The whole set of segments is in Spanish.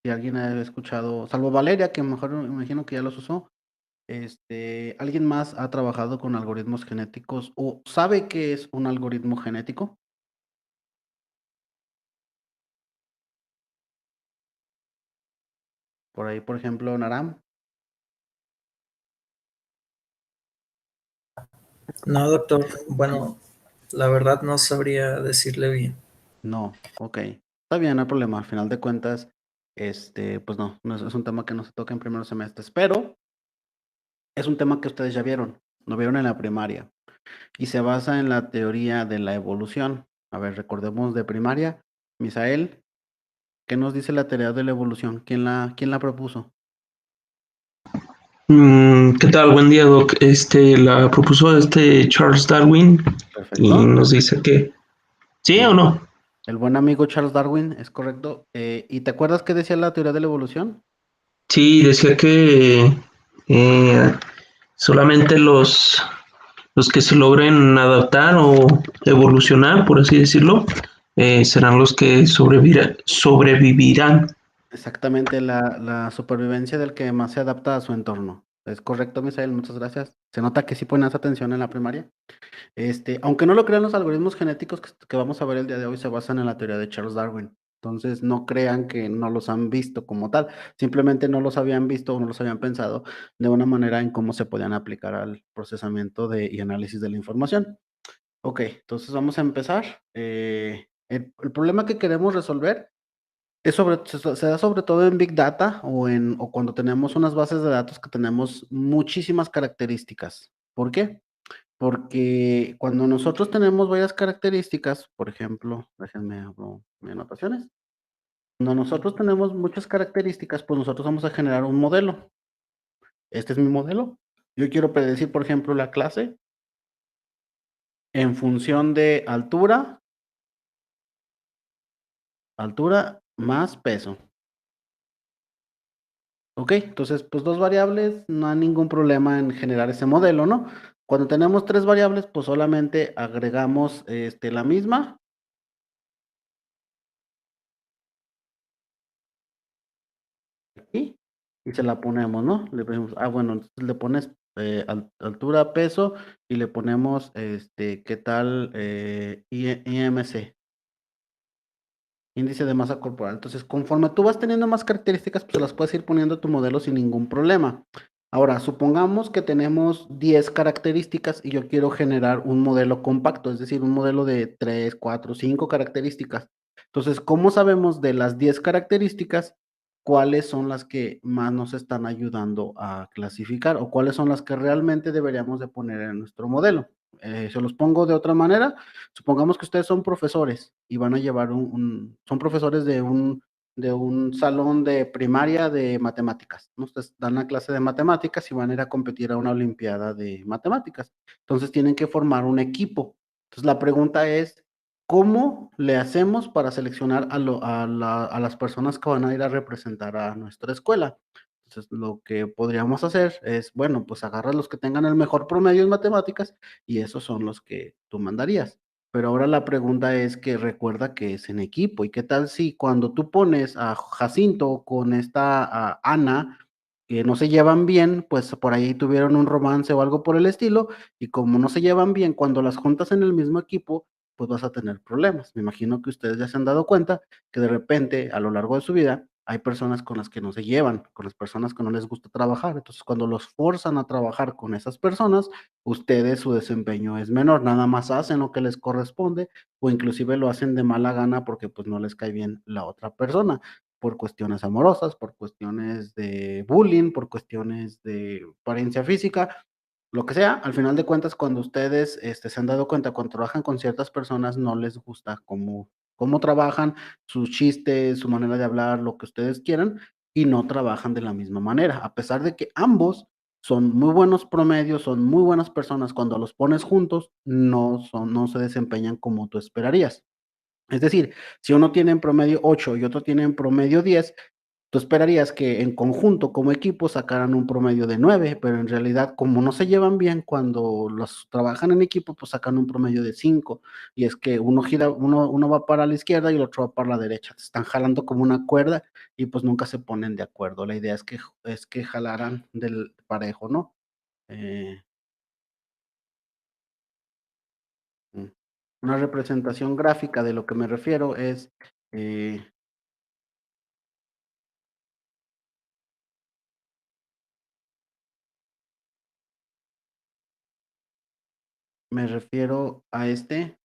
si alguien ha escuchado, salvo Valeria, que mejor me imagino que ya los usó, ¿alguien más ha trabajado con algoritmos genéticos o sabe qué es un algoritmo genético? Por ahí, por ejemplo, Naram. No, doctor. Bueno, la verdad no sabría decirle bien. No, ok. Está bien, no hay problema. Al final de cuentas, pues no es un tema que no se toca en primeros semestres, pero es un tema que ustedes ya vieron, lo vieron en la primaria y se basa en la teoría de la evolución. A ver, recordemos de primaria. Misael, ¿qué nos dice la teoría de la evolución? ¿Quién la propuso? ¿Qué tal? Buen día, Doc. La propuso Charles Darwin y Perfecto. nos dice que sí o El, no. el buen amigo Charles Darwin, es correcto. ¿Y te acuerdas qué decía la teoría de la evolución? Sí, decía que eh, solamente los que se logren adaptar o evolucionar, por así decirlo, serán los que sobrevivirán. Exactamente, la supervivencia del que más se adapta a su entorno. Es correcto, Misael, muchas gracias. Se nota que sí pones atención en la primaria. Aunque no lo crean, los algoritmos genéticos que vamos a ver el día de hoy se basan en la teoría de Charles Darwin. Entonces, no crean que no los han visto como tal, simplemente no los habían visto o no los habían pensado de una manera en cómo se podían aplicar al procesamiento y análisis de la información. Ok, entonces vamos a empezar. El problema que queremos resolver se da sobre todo en Big Data o cuando tenemos unas bases de datos que tenemos muchísimas características. ¿Por qué? Porque cuando nosotros tenemos varias características, por ejemplo, déjenme abro mis anotaciones. Cuando nosotros tenemos muchas características, pues nosotros vamos a generar un modelo. Este es mi modelo. Yo quiero predecir, por ejemplo, la clase en función de altura más peso. Ok, entonces, pues dos variables, no hay ningún problema en generar ese modelo, ¿no? Cuando tenemos tres variables, pues solamente agregamos la misma aquí y se la ponemos, ¿no? Le ponemos, bueno, entonces le pones altura, peso y le ponemos, ¿qué tal? IMC, índice de masa corporal. Entonces, conforme tú vas teniendo más características, pues se las puedes ir poniendo a tu modelo sin ningún problema. Ahora, supongamos que tenemos 10 características y yo quiero generar un modelo compacto, es decir, un modelo de 3, 4, 5 características. Entonces, ¿cómo sabemos de las 10 características cuáles son las que más nos están ayudando a clasificar o cuáles son las que realmente deberíamos de poner en nuestro modelo? Se los pongo de otra manera. Supongamos que ustedes son profesores y van a llevar son profesores de un salón de primaria de matemáticas, ¿no? Ustedes dan la clase de matemáticas y van a ir a competir a una olimpiada de matemáticas. Entonces tienen que formar un equipo. Entonces la pregunta es, ¿cómo le hacemos para seleccionar a las personas que van a ir a representar a nuestra escuela? Entonces, lo que podríamos hacer es, bueno, pues agarrar los que tengan el mejor promedio en matemáticas y esos son los que tú mandarías. Pero ahora la pregunta es que recuerda que es en equipo. ¿Y qué tal si cuando tú pones a Jacinto con esta a Ana, que no se llevan bien, pues por ahí tuvieron un romance o algo por el estilo, y como no se llevan bien, cuando las juntas en el mismo equipo, pues vas a tener problemas. Me imagino que ustedes ya se han dado cuenta que de repente, a lo largo de su vida, hay personas con las que no se llevan, con las personas que no les gusta trabajar. Entonces, cuando los forzan a trabajar con esas personas, ustedes su desempeño es menor, nada más hacen lo que les corresponde o inclusive lo hacen de mala gana porque pues no les cae bien la otra persona, por cuestiones amorosas, por cuestiones de bullying, por cuestiones de apariencia física, lo que sea. Al final de cuentas, cuando ustedes se han dado cuenta, cuando trabajan con ciertas personas, no les gusta cómo trabajan, sus chistes, su manera de hablar, lo que ustedes quieran, y no trabajan de la misma manera, a pesar de que ambos son muy buenos promedios, son muy buenas personas, cuando los pones juntos, no se desempeñan como tú esperarías. Es decir, si uno tiene en promedio 8 y otro tiene en promedio 10, Tú esperarías que en conjunto, como equipo, sacaran un promedio de 9, pero en realidad, como no se llevan bien, cuando los trabajan en equipo, pues sacan un promedio de 5. Y es que uno va para la izquierda y el otro va para la derecha. Se están jalando como una cuerda y pues nunca se ponen de acuerdo. La idea es que jalaran del parejo, ¿no? Eh, mm. Una representación gráfica de lo que me refiero es, eh, me refiero a este.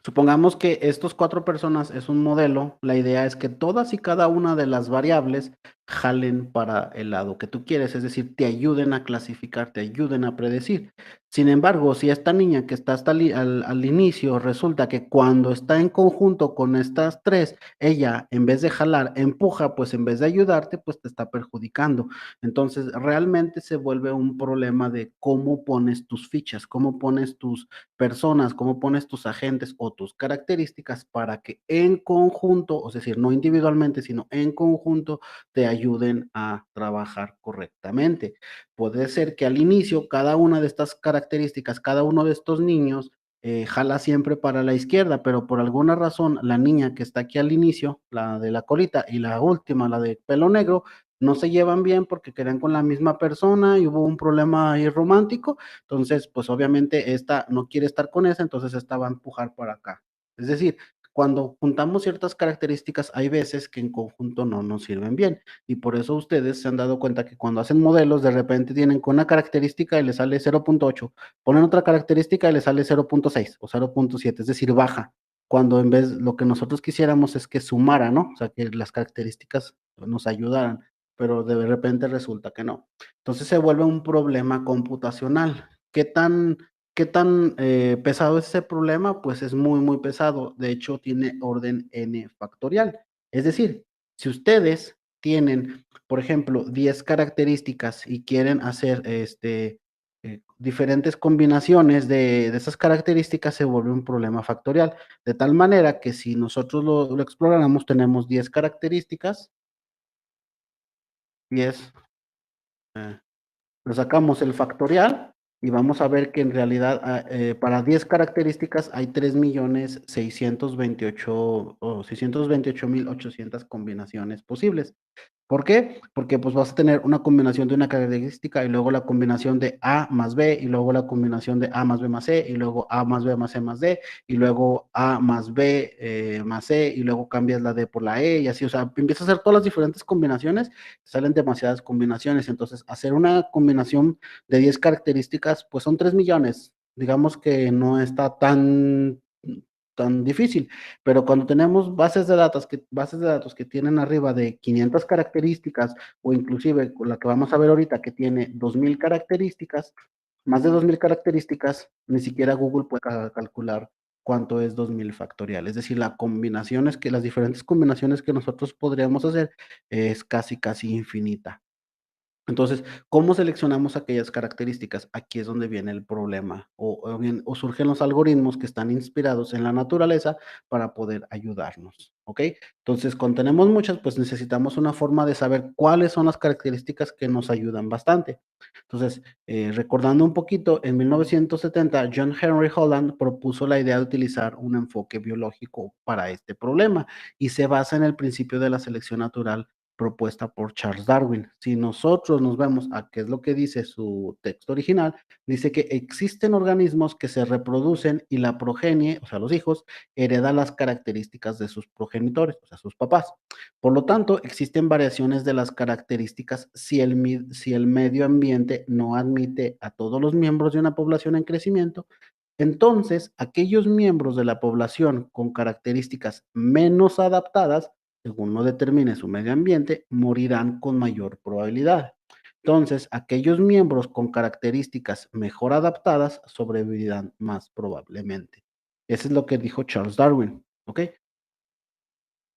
Supongamos que estos 4 personas es un modelo, la idea es que todas y cada una de las variables jalen para el lado que tú quieres, es decir, te ayuden a clasificar, te ayuden a predecir. Sin embargo, si esta niña que está hasta al inicio, resulta que cuando está en conjunto con estas 3, ella en vez de jalar, empuja, pues en vez de ayudarte, pues te está perjudicando. Entonces, realmente se vuelve un problema de cómo pones tus fichas, cómo pones tus personas, cómo pones tus agentes o tus características para que en conjunto, es decir, no individualmente, sino en conjunto, te ayuden a trabajar correctamente. Puede ser que al inicio cada una de estas características, cada uno de estos niños jala siempre para la izquierda, pero por alguna razón la niña que está aquí al inicio, la de la colita, y la última, la de pelo negro, no se llevan bien porque querían con la misma persona y hubo un problema ahí romántico. Entonces, pues obviamente esta no quiere estar con esa, entonces esta va a empujar para acá. Es decir, cuando juntamos ciertas características, hay veces que en conjunto no nos sirven bien. Y por eso ustedes se han dado cuenta que cuando hacen modelos, de repente tienen con una característica y le sale 0.8, ponen otra característica y le sale 0.6 o 0.7, es decir, baja. Cuando en vez lo que nosotros quisiéramos es que sumara, ¿no? O sea, que las características nos ayudaran, pero de repente resulta que no. Entonces se vuelve un problema computacional. ¿Qué tan pesado es ese problema? Pues es muy, muy pesado. De hecho, tiene orden n factorial. Es decir, si ustedes tienen, por ejemplo, 10 características y quieren hacer diferentes combinaciones de esas características, se vuelve un problema factorial. De tal manera que si nosotros lo exploráramos, tenemos 10 características, 10. Lo sacamos el factorial y vamos a ver que en realidad para 10 características hay 3.628 o 628.800 combinaciones posibles. ¿Por qué? Porque pues vas a tener una combinación de una característica y luego la combinación de A más B y luego la combinación de A más B más C y luego A más B más C más D y luego A más B más C y luego cambias la D por la E y así, o sea, empiezas a hacer todas las diferentes combinaciones, salen demasiadas combinaciones, entonces hacer una combinación de 10 características pues son 3 millones, digamos que no está tan difícil. Pero cuando tenemos bases de datos que tienen arriba de 500 características, o inclusive con la que vamos a ver ahorita, que tiene 2000 características, más de 2000 características, ni siquiera Google puede calcular cuánto es 2000 factorial. Es decir, las diferentes combinaciones que nosotros podríamos hacer es casi, casi infinita. Entonces, ¿cómo seleccionamos aquellas características? Aquí es donde viene el problema, o surgen los algoritmos que están inspirados en la naturaleza para poder ayudarnos, ¿ok? Entonces, cuando tenemos muchas, pues necesitamos una forma de saber cuáles son las características que nos ayudan bastante. Entonces, recordando un poquito, en 1970, John Henry Holland propuso la idea de utilizar un enfoque biológico para este problema y se basa en el principio de la selección natural propuesta por Charles Darwin. Si nosotros nos vemos a qué es lo que dice su texto original, dice que existen organismos que se reproducen y la progenie, o sea, los hijos, hereda las características de sus progenitores, o sea, sus papás. Por lo tanto, existen variaciones de las características si el medio ambiente no admite a todos los miembros de una población en crecimiento. Entonces, aquellos miembros de la población con características menos adaptadas, según lo determine su medio ambiente, morirán con mayor probabilidad. Entonces, aquellos miembros con características mejor adaptadas sobrevivirán más probablemente. Eso es lo que dijo Charles Darwin, ¿ok?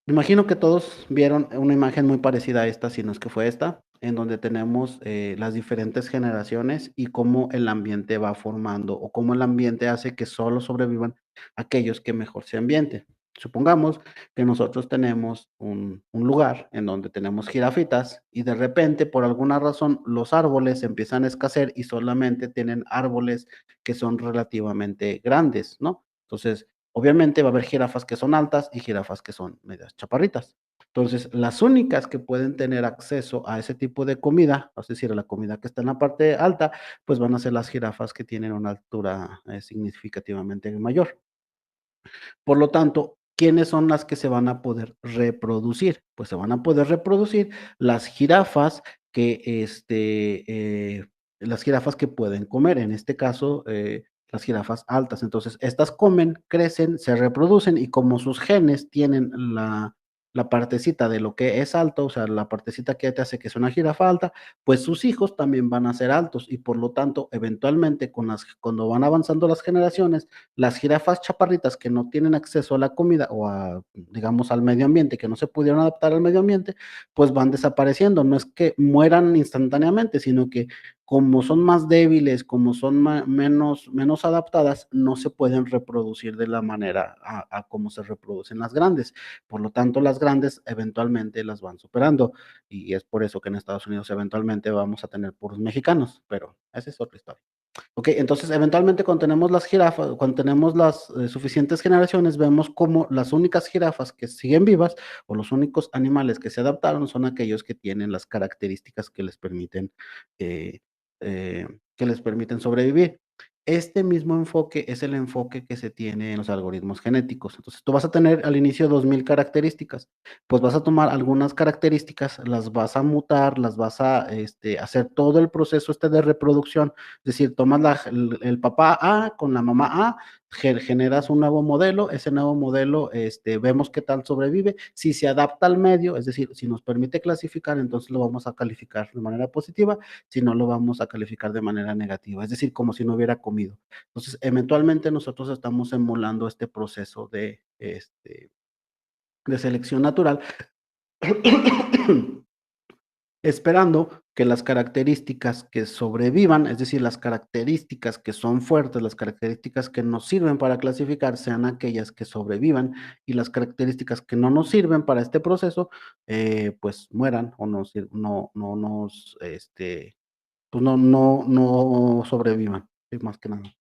Imagino que todos vieron una imagen muy parecida a esta, si no es que fue esta, en donde tenemos las diferentes generaciones y cómo el ambiente va formando o cómo el ambiente hace que solo sobrevivan aquellos que mejor se ambienten. Supongamos que nosotros tenemos un lugar en donde tenemos jirafitas y de repente, por alguna razón, los árboles empiezan a escasear y solamente tienen árboles que son relativamente grandes, ¿no? Entonces, obviamente va a haber jirafas que son altas y jirafas que son medias chaparritas. Entonces, las únicas que pueden tener acceso a ese tipo de comida, es decir, a la comida que está en la parte alta, pues van a ser las jirafas que tienen una altura significativamente mayor. Por lo tanto, ¿quiénes son las que se van a poder reproducir? Pues se van a poder reproducir las jirafas que, las jirafas que pueden comer, en este caso, las jirafas altas. Entonces, estas comen, crecen, se reproducen y como sus genes tienen la partecita de lo que es alto, o sea, la partecita que te hace que es una jirafa alta, pues sus hijos también van a ser altos y por lo tanto, eventualmente, cuando van avanzando las generaciones, las jirafas chaparritas que no tienen acceso a la comida o a, digamos, al medio ambiente, que no se pudieron adaptar al medio ambiente, pues van desapareciendo. No es que mueran instantáneamente, sino que como son más débiles, como son menos adaptadas, no se pueden reproducir de la manera a como se reproducen las grandes. Por lo tanto, las grandes eventualmente las van superando y es por eso que en Estados Unidos eventualmente vamos a tener puros mexicanos, pero esa es otra historia. Ok, entonces eventualmente cuando tenemos las jirafas, cuando tenemos las suficientes generaciones, vemos como las únicas jirafas que siguen vivas o los únicos animales que se adaptaron son aquellos que tienen las características eh, que les permiten sobrevivir. Este mismo enfoque es el enfoque que se tiene en los algoritmos genéticos. Entonces, tú vas a tener al inicio 2000 características, pues vas a tomar algunas características, las vas a mutar, las vas a hacer todo el proceso de reproducción, es decir, tomas el papá A con la mamá A, generas un nuevo modelo, ese nuevo modelo vemos qué tal sobrevive, si se adapta al medio, es decir, si nos permite clasificar, entonces lo vamos a calificar de manera positiva, si no lo vamos a calificar de manera negativa, es decir, como si no hubiera comido. Entonces, eventualmente nosotros estamos emulando este proceso de selección natural esperando que las características que sobrevivan, es decir, las características que son fuertes, las características que nos sirven para clasificar, sean aquellas que sobrevivan y las características que no nos sirven para este proceso, pues mueran o no nos, pues no sobrevivan, sí, más que nada.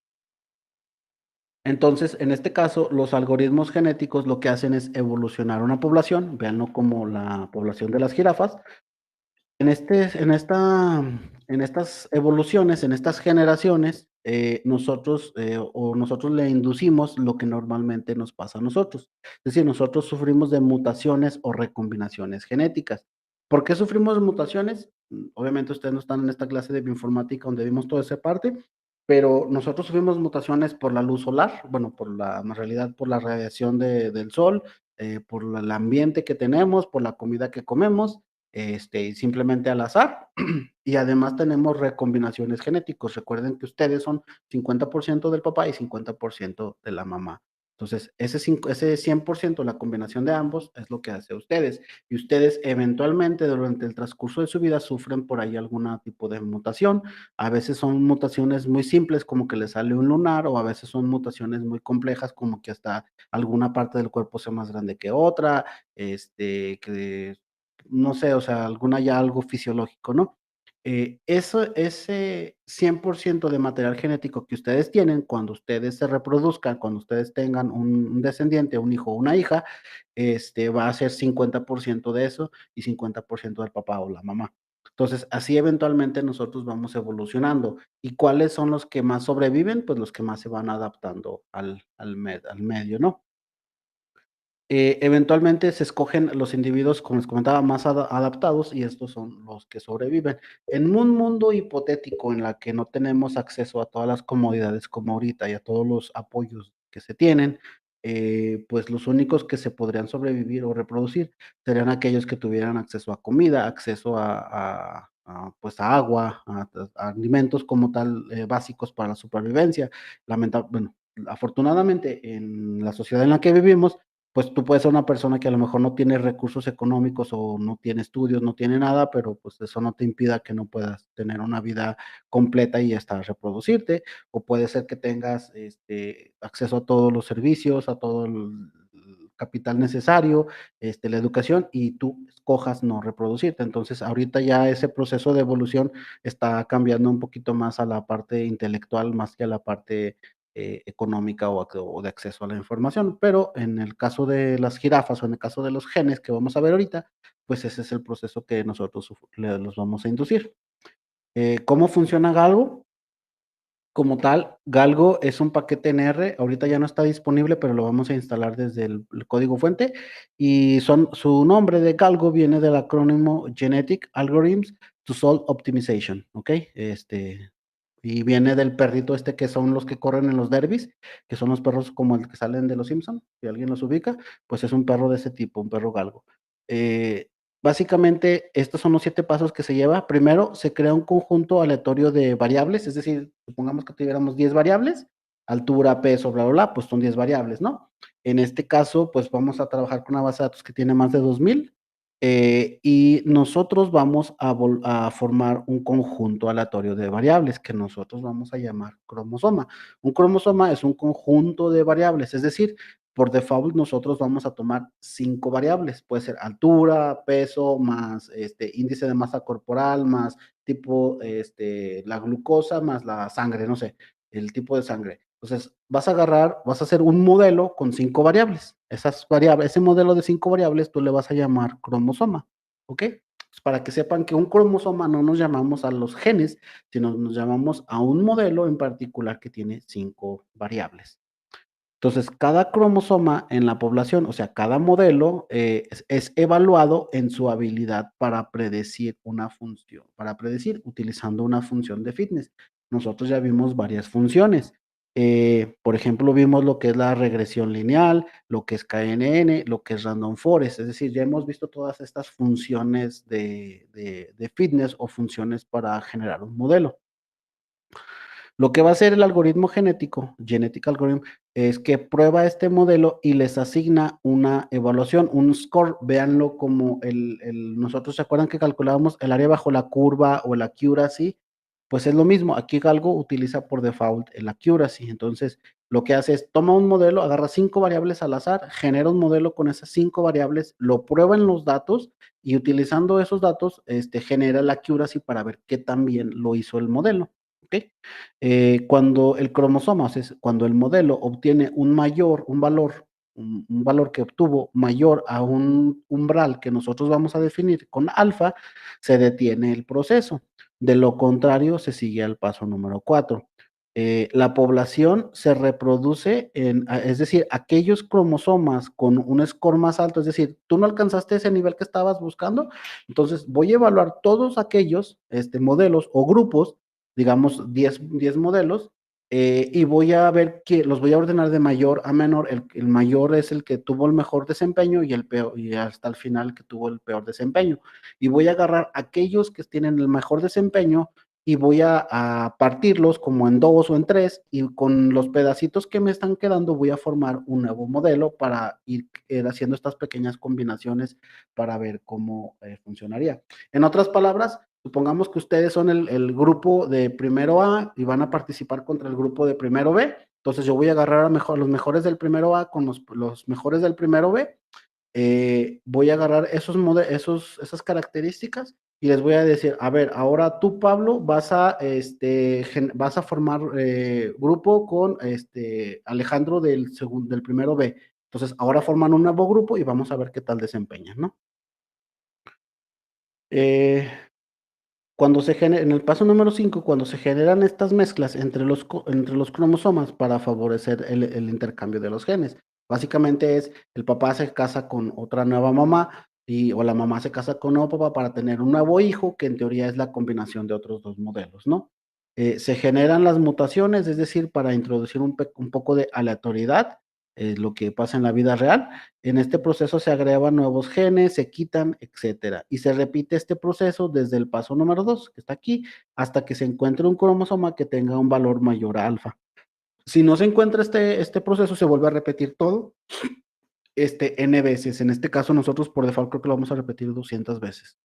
Entonces, en este caso, los algoritmos genéticos lo que hacen es evolucionar una población, véanlo como la población de las jirafas, en estas evoluciones, en estas generaciones, nosotros le inducimos lo que normalmente nos pasa a nosotros. Es decir, nosotros sufrimos de mutaciones o recombinaciones genéticas. ¿Por qué sufrimos de mutaciones? Obviamente ustedes no están en esta clase de bioinformática donde vimos toda esa parte, pero nosotros sufrimos mutaciones por la luz solar, bueno, en realidad por la radiación del sol, por el ambiente que tenemos, por la comida que comemos, simplemente al azar. Y además tenemos recombinaciones genéticos. Recuerden que ustedes son 50% del papá y 50% de la mamá. Entonces, ese 100%, la combinación de ambos, es lo que hace a ustedes. Y ustedes eventualmente durante el transcurso de su vida sufren por ahí algún tipo de mutación. A veces son mutaciones muy simples, como que les sale un lunar, o a veces son mutaciones muy complejas, como que hasta alguna parte del cuerpo sea más grande que otra, que no sé, o sea, alguna ya algo fisiológico, ¿no? Ese 100% de material genético que ustedes tienen, cuando ustedes se reproduzcan, cuando ustedes tengan un descendiente, un hijo o una hija, va a ser 50% de eso y 50% del papá o la mamá. Entonces, así eventualmente nosotros vamos evolucionando. ¿Y cuáles son los que más sobreviven? Pues los que más se van adaptando al medio, ¿no? Eventualmente se escogen los individuos, como les comentaba, más adaptados y estos son los que sobreviven. En un mundo hipotético en la que no tenemos acceso a todas las comodidades como ahorita y a todos los apoyos que se tienen, pues los únicos que se podrían sobrevivir o reproducir serían aquellos que tuvieran acceso a comida, acceso pues a agua, a alimentos como tal básicos para la supervivencia. Bueno, afortunadamente en la sociedad en la que vivimos, pues tú puedes ser una persona que a lo mejor no tiene recursos económicos o no tiene estudios, no tiene nada, pero pues eso no te impida que no puedas tener una vida completa y hasta reproducirte, o puede ser que tengas acceso a todos los servicios, a todo capital necesario, la educación, y tú escojas no reproducirte. Entonces, ahorita ya ese proceso de evolución está cambiando un poquito más a la parte intelectual más que a la parte económica o de acceso a la información. Pero en el caso de las jirafas o en el caso de los genes que vamos a ver ahorita, pues ese es el proceso que nosotros los vamos a inducir. ¿Cómo funciona Galgo? Como tal, Galgo es un paquete en R, ahorita ya no está disponible, pero lo vamos a instalar desde el código fuente, y su nombre de Galgo viene del acrónimo Genetic Algorithms to Solve Optimization, ¿ok? Y viene del perrito que son los que corren en los derbis, que son los perros como el que salen de los Simpson, si alguien los ubica, pues es un perro de ese tipo, un perro Galgo. Eh, Básicamente, estos son los 7 pasos que se lleva. Primero, se crea un conjunto aleatorio de variables, es decir, supongamos que tuviéramos 10 variables, altura, peso, bla, bla, bla, pues son 10 variables, ¿no? En este caso, pues vamos a trabajar con una base de datos que tiene más de 2000, y nosotros vamos a formar un conjunto aleatorio de variables que nosotros vamos a llamar cromosoma. Un cromosoma es un conjunto de variables, es decir, por default nosotros vamos a tomar 5 variables, puede ser altura, peso, más índice de masa corporal, más tipo, la glucosa, más la sangre, no sé, el tipo de sangre. Entonces, vas a hacer un modelo con 5 variables. Esas variables, ese modelo de 5 variables tú le vas a llamar cromosoma, ¿ok? Pues para que sepan que un cromosoma no nos llamamos a los genes, sino nos llamamos a un modelo en particular que tiene 5 variables. Entonces, cada cromosoma en la población, o sea, cada modelo es evaluado en su habilidad para predecir una función, para predecir utilizando una función de fitness. Nosotros ya vimos varias funciones. Por ejemplo, vimos lo que es la regresión lineal, lo que es KNN, lo que es random forest. Es decir, ya hemos visto todas estas funciones de fitness o funciones para generar un modelo. Lo que va a hacer el algoritmo genético, genetic algorithm, es que prueba este modelo y les asigna una evaluación, un score. Véanlo como nosotros se acuerdan que calculábamos el área bajo la curva o el accuracy, pues es lo mismo. Aquí Galgo utiliza por default el accuracy. Entonces, lo que hace es toma un modelo, agarra 5 variables al azar, genera un modelo con esas 5 variables, lo prueba en los datos y utilizando esos datos, genera el accuracy para ver qué tan bien lo hizo el modelo. ¿Ok? Cuando el cromosoma, o sea, cuando el modelo obtiene un valor que obtuvo mayor a un umbral que nosotros vamos a definir con alfa, se detiene el proceso. De lo contrario, se sigue al paso número 4. La población se reproduce es decir, aquellos cromosomas con un score más alto, es decir, tú no alcanzaste ese nivel que estabas buscando, entonces voy a evaluar todos aquellos modelos o grupos, digamos 10 modelos, y voy a ver que los voy a ordenar de mayor a menor. El mayor es el que tuvo el mejor desempeño y el peor, y hasta el final que tuvo el peor desempeño. Y voy a agarrar aquellos que tienen el mejor desempeño y voy a partirlos como en 2 o en 3, y con los pedacitos que me están quedando voy a formar un nuevo modelo para ir haciendo estas pequeñas combinaciones para ver cómo funcionaría. En otras palabras, supongamos que ustedes son el grupo de primero A y van a participar contra el grupo de primero B. Entonces yo voy a agarrar a los mejores del primero A con los mejores del primero B. Voy a agarrar esas características y les voy a decir, a ver, ahora tú, Pablo, vas a formar grupo con Alejandro del primero B. Entonces, ahora forman un nuevo grupo y vamos a ver qué tal desempeñan, ¿no? En el paso número 5, cuando se generan estas mezclas entre los cromosomas para favorecer el intercambio de los genes, básicamente es el papá se casa con otra nueva mamá o la mamá se casa con un nuevo papá para tener un nuevo hijo, que en teoría es la combinación de otros 2 modelos, ¿no? Se generan las mutaciones, es decir, para introducir un poco de aleatoriedad, lo que pasa en la vida real. En este proceso se agregan nuevos genes, se quitan, etcétera. Y se repite este proceso desde el paso número 2, que está aquí, hasta que se encuentre un cromosoma que tenga un valor mayor a alfa. Si no se encuentra este proceso, se vuelve a repetir todo n veces. En este caso, nosotros por default creo que lo vamos a repetir 200 veces.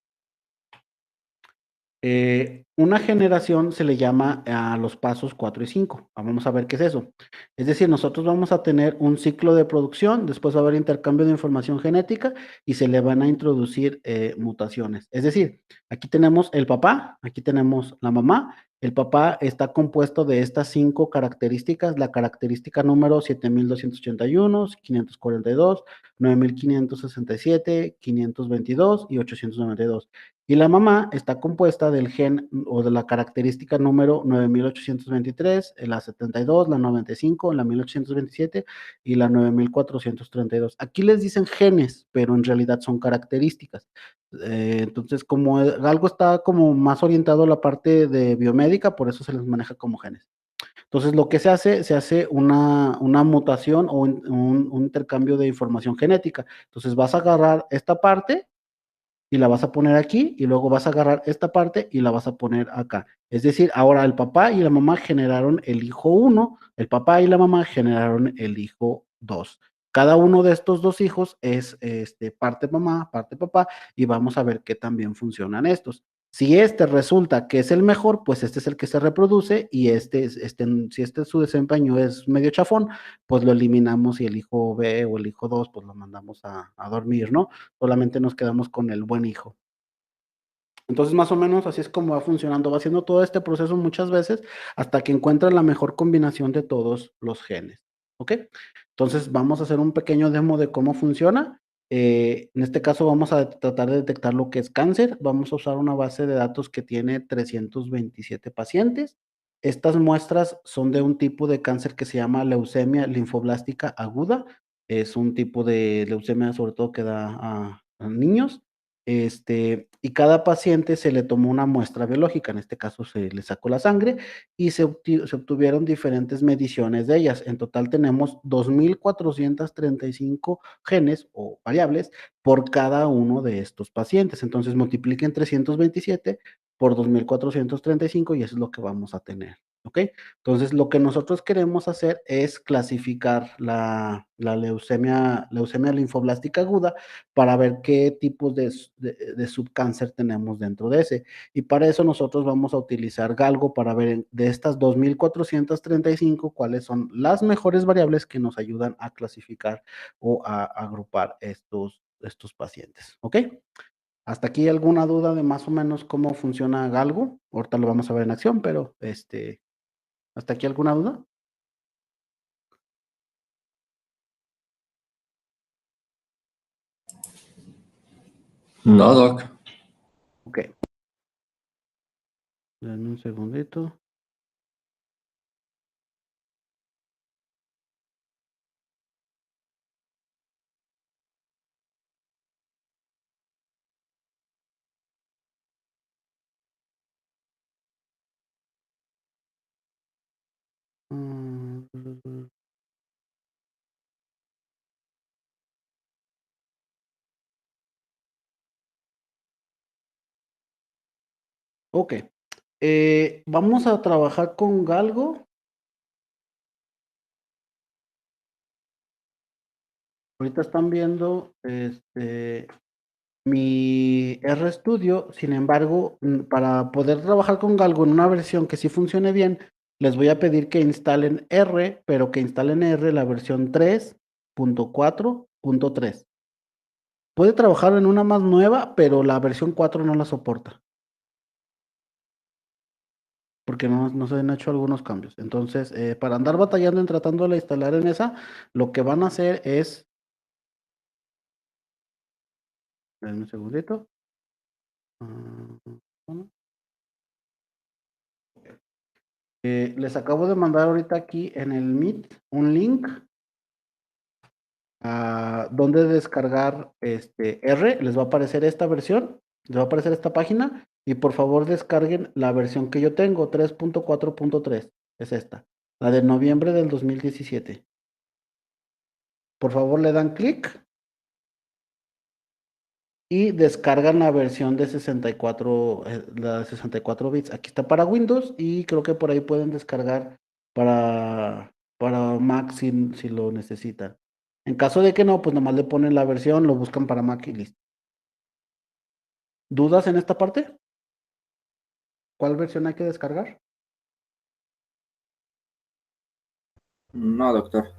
Una generación se le llama a los pasos 4 y 5. Vamos a ver qué es eso. Es decir, nosotros vamos a tener un ciclo de producción, después va a haber intercambio de información genética y se le van a introducir mutaciones. Es decir, aquí tenemos el papá, aquí tenemos la mamá. El papá está compuesto de estas 5 características. La característica número 7281, 542, 9567, 522 y 892. Y la mamá está compuesta del gen o de la característica número 9823, la 72, la 95, la 1827 y la 9432. Aquí les dicen genes, pero en realidad son características. Entonces, como algo está como más orientado a la parte de biomédica, por eso se les maneja como genes. Entonces, lo que se hace una mutación o un intercambio de información genética. Entonces, vas a agarrar esta parte y la vas a poner aquí y luego vas a agarrar esta parte y la vas a poner acá. Es decir, ahora el papá y la mamá generaron el hijo 1, el papá y la mamá generaron el hijo 2. Cada uno de estos dos hijos es parte mamá, parte papá y vamos a ver qué también funcionan estos. Si este resulta que es el mejor, pues este es el que se reproduce y si su desempeño es medio chafón, pues lo eliminamos y el hijo B o el hijo 2, pues lo mandamos a dormir, ¿no? Solamente nos quedamos con el buen hijo. Entonces, más o menos así es como va funcionando, va haciendo todo este proceso muchas veces hasta que encuentra la mejor combinación de todos los genes. ¿Ok? Entonces, vamos a hacer un pequeño demo de cómo funciona. En este caso, vamos a tratar de detectar lo que es cáncer. Vamos a usar una base de datos que tiene 327 pacientes. Estas muestras son de un tipo de cáncer que se llama leucemia linfoblástica aguda. Es un tipo de leucemia, sobre todo, que da a niños. Y cada paciente se le tomó una muestra biológica, en este caso se le sacó la sangre y se obtuvieron diferentes mediciones de ellas. En total tenemos 2,435 genes o variables por cada uno de estos pacientes. Entonces multipliquen 327 por 2,435 y eso es lo que vamos a tener. ¿Ok? Entonces, lo que nosotros queremos hacer es clasificar la leucemia linfoblástica aguda para ver qué tipos de subcáncer tenemos dentro de ese. Y para eso nosotros vamos a utilizar Galgo para ver de estas 2,435 cuáles son las mejores variables que nos ayudan a clasificar o a agrupar estos pacientes. ¿Ok? ¿Hasta aquí alguna duda de más o menos cómo funciona Galgo? Ahorita lo vamos a ver en acción, pero ¿hasta aquí alguna duda? No, Doc. Ok. Denme un segundito. Mm. Ok. Vamos a trabajar con Galgo. Ahorita están viendo mi RStudio, sin embargo, para poder trabajar con Galgo en una versión que sí funcione bien, les voy a pedir que instalen R, pero que instalen R la versión 3.4.3. Puede trabajar en una más nueva, pero la versión 4 no la soporta, porque no se han hecho algunos cambios. Entonces, para andar batallando en tratando de instalar en esa, lo que van a hacer es, denme un segundito. Ah, les acabo de mandar ahorita aquí en el Meet un link a donde descargar R. Les va a aparecer esta versión, les va a aparecer esta página y por favor descarguen la versión que yo tengo, 3.4.3. Es esta, la de noviembre del 2017. Por favor le dan clic y descargan la versión de 64, la de 64 bits. Aquí está para Windows y creo que por ahí pueden descargar para Mac si lo necesitan. En caso de que no, pues nomás le ponen la versión, lo buscan para Mac y listo. ¿Dudas en esta parte? ¿Cuál versión hay que descargar? No, doctor.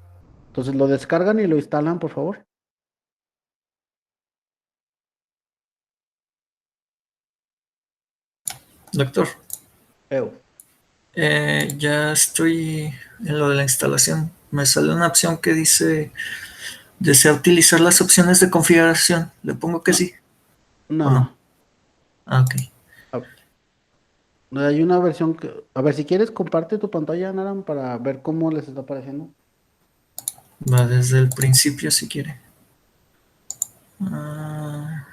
Entonces lo descargan y lo instalan, por favor. Doctor, Eu. ya estoy en lo de la instalación. Me sale una opción que dice, ¿desea utilizar las opciones de configuración? Le pongo que No, sí o no. no. Ah, ok. Hay una versión que, a ver, si quieres, comparte tu pantalla, Naran, para ver cómo les está apareciendo. Va desde el principio si quiere. Ah,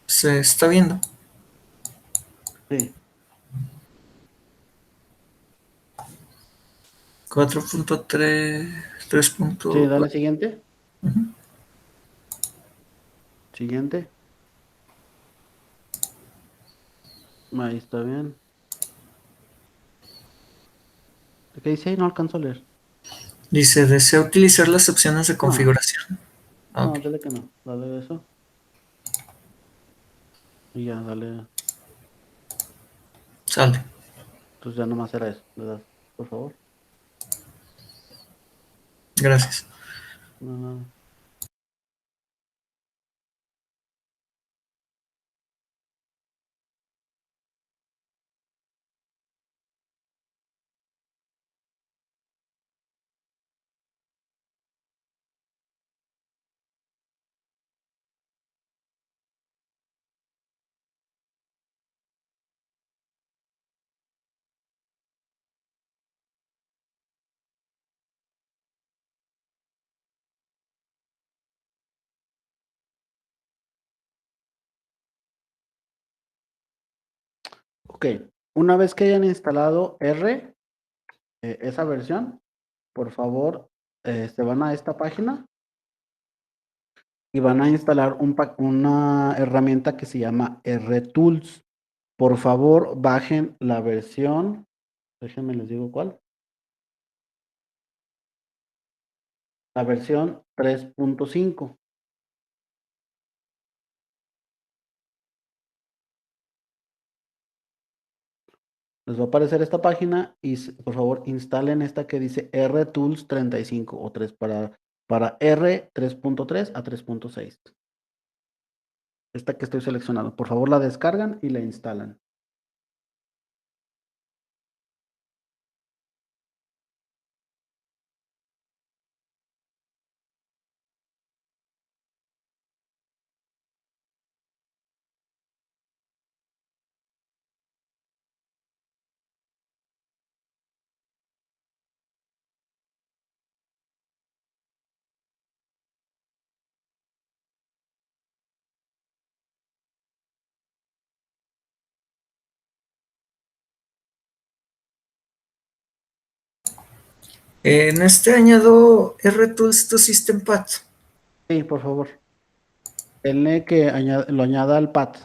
se está viendo. Sí, 4.3, sí, 3.4. dale siguiente. Siguiente. Ahí está bien. ¿Qué dice ahí? No alcanzo a leer. Dice, ¿desea utilizar las opciones de No, configuración? Ah, ok, no, dale que no. Dale eso. Y ya, dale. sale. Entonces ya nomás era eso. Le das, por favor. Gracias. No, no. Ok. Una vez que hayan instalado R, esa versión, por favor, se van a esta página y van a instalar una herramienta que se llama RTools. Por favor, bajen la versión, déjenme les digo cuál, la versión 3.5. Les va a aparecer esta página y por favor instalen esta que dice RTools 35 o 3 para R 3.3 a 3.6. Esta que estoy seleccionando. Por favor, la descargan y la instalan. En este añado RTools to System Path. Sí, por favor. Denle que lo añada al pad.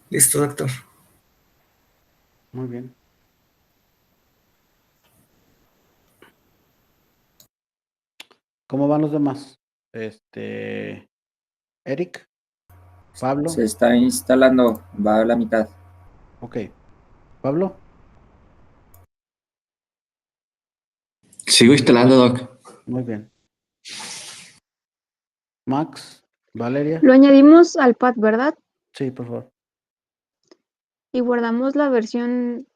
Listo, doctor. Muy bien. ¿Cómo van los demás? Eric, Pablo. Se está instalando, va a la mitad. Ok. Pablo, Sigo instalando, Doc. muy bien. Max, Valeria. Lo añadimos al pad, ¿verdad? Sí, por favor. Y guardamos la versión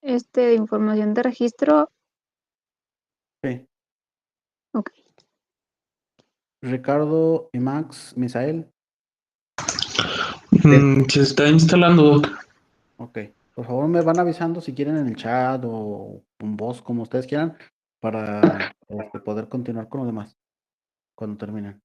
de información de registro. Sí. Ok. Ricardo y Max, Misael. Se está instalando, Doc. Ok. Por favor, me van avisando si quieren en el chat o con voz, como ustedes quieran, para poder continuar con lo demás cuando terminen.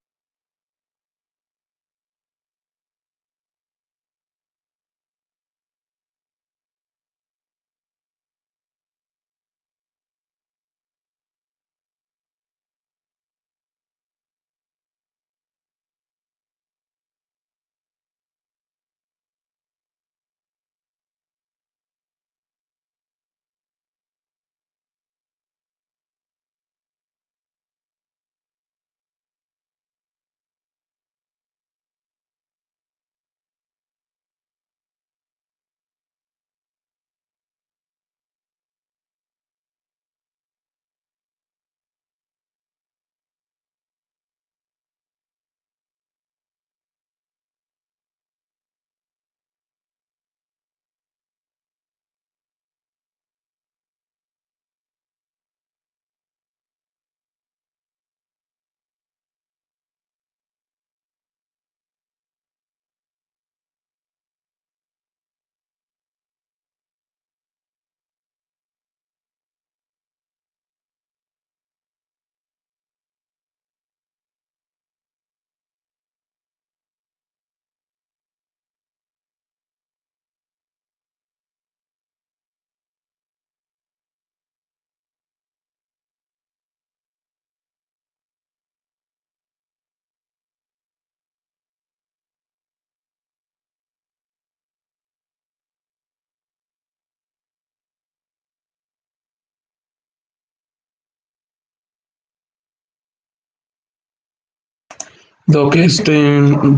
Doc,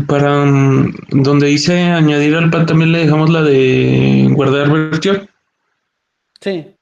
para donde dice añadir al pad también le dejamos la de guardar versión. Sí.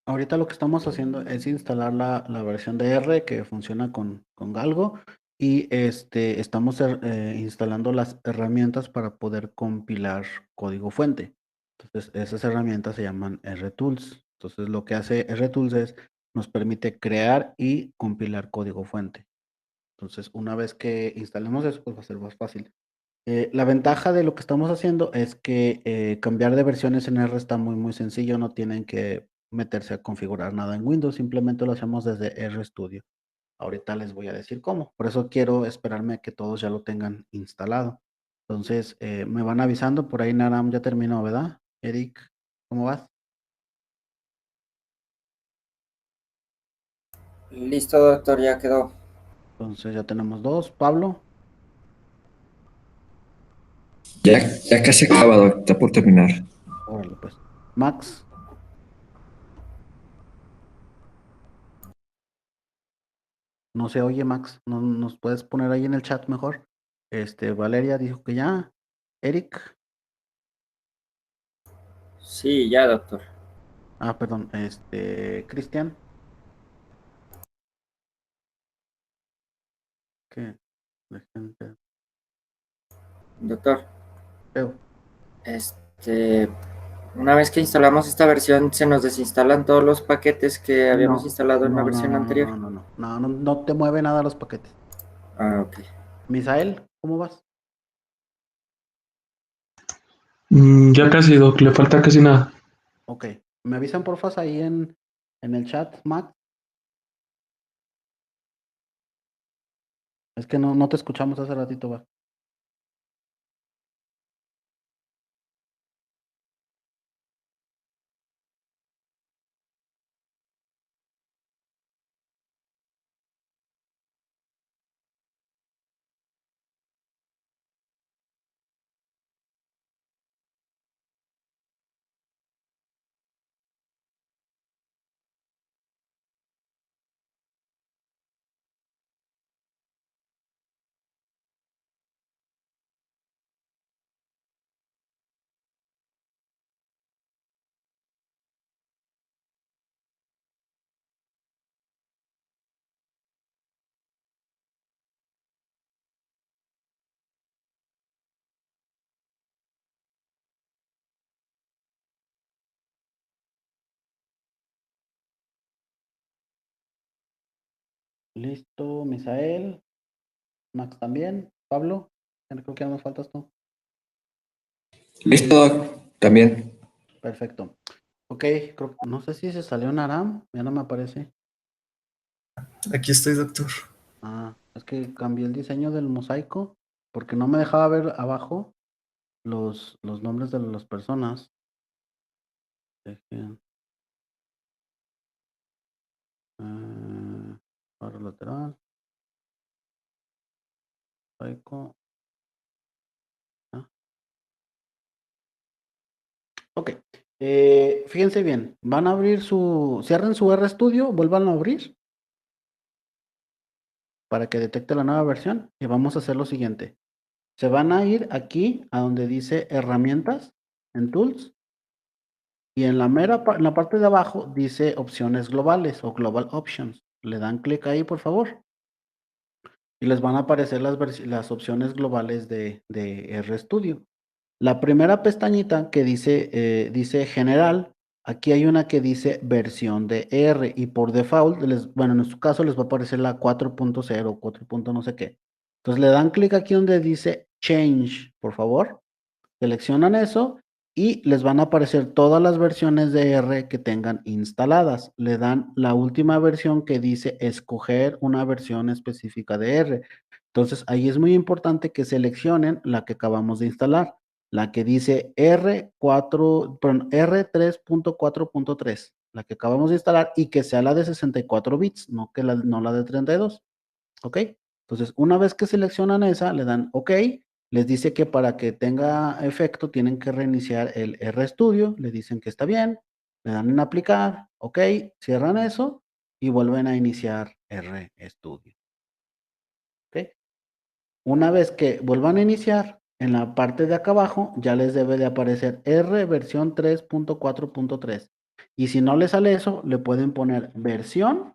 Ahorita lo que estamos haciendo es instalar la versión de R que funciona con Galgo y estamos instalando las herramientas para poder compilar código fuente. Entonces, esas herramientas se llaman RTools. Entonces, lo que hace RTools es nos permite crear y compilar código fuente. Entonces, una vez que instalemos eso, pues va a ser más fácil. La ventaja de lo que estamos haciendo es que cambiar de versiones en R está muy sencillo, no tienen que meterse a configurar nada en Windows, simplemente lo hacemos desde RStudio. Ahorita les voy a decir cómo, por eso quiero esperarme a que todos ya lo tengan instalado. Entonces, me van avisando, por ahí Naram ya terminó, ¿verdad? Eric, ¿cómo vas? Listo, doctor, ya quedó. Entonces ya tenemos dos. Pablo, Ya casi acaba, Doc. Está por terminar. órale pues. Max, No se oye, Max. ¿No nos puedes poner ahí en el chat mejor? Valeria dijo que ya. Eric. Sí, ya, doctor. Ah, perdón. Cristian. ¿Qué? De gente. Doctor, Feo. una vez que instalamos esta versión, se nos desinstalan todos los paquetes que habíamos No, instalado en la no, no, versión no, no, anterior. no, no, no, no, no, no te mueve nada los paquetes. Ah, ok. Misael, ¿cómo vas? Ya casi, Doc, le falta casi nada. Ok. Me avisan porfas ahí en el chat, Max. Es que no te escuchamos hace ratito, va. Listo, Misael. Max también. Pablo, creo que ya nos faltas tú. Listo, Doc, también. Perfecto. Ok, no sé si se salió Naram, ya no me aparece. Aquí estoy, doctor. Ah, es que cambié el diseño del mosaico porque no me dejaba ver abajo los nombres de las personas. Dejen, barra lateral, mosaico. Ah, ok. Fíjense bien, van a abrir cierren su RStudio, vuelvan a abrir para que detecte la nueva versión y vamos a hacer lo siguiente. Se van a ir aquí a donde dice herramientas en Tools y en en la parte de abajo dice opciones globales o Global Options. Le dan clic ahí, por favor, y les van a aparecer las opciones globales de RStudio. La primera pestañita que dice General, aquí hay una que dice versión de R y por default, bueno, en su caso les va a aparecer la 4.0, 4. No sé qué. Entonces le dan clic aquí donde dice Change, por favor. Seleccionan eso y les van a aparecer todas las versiones de R que tengan instaladas. Le dan la última versión que dice escoger una versión específica de R. Entonces ahí es muy importante que seleccionen la que acabamos de instalar, la que dice R3.4.3, la que acabamos de instalar y que sea la de 64 bits, no la de 32. ¿Ok? Entonces, una vez que seleccionan esa, le dan OK, les dice que para que tenga efecto tienen que reiniciar el RStudio, le dicen que está bien, le dan en aplicar, OK, cierran eso y vuelven a iniciar RStudio. ¿Ok? Una vez que vuelvan a iniciar, en la parte de acá abajo ya les debe de aparecer R versión 3.4.3. Y si no les sale eso, le pueden poner versión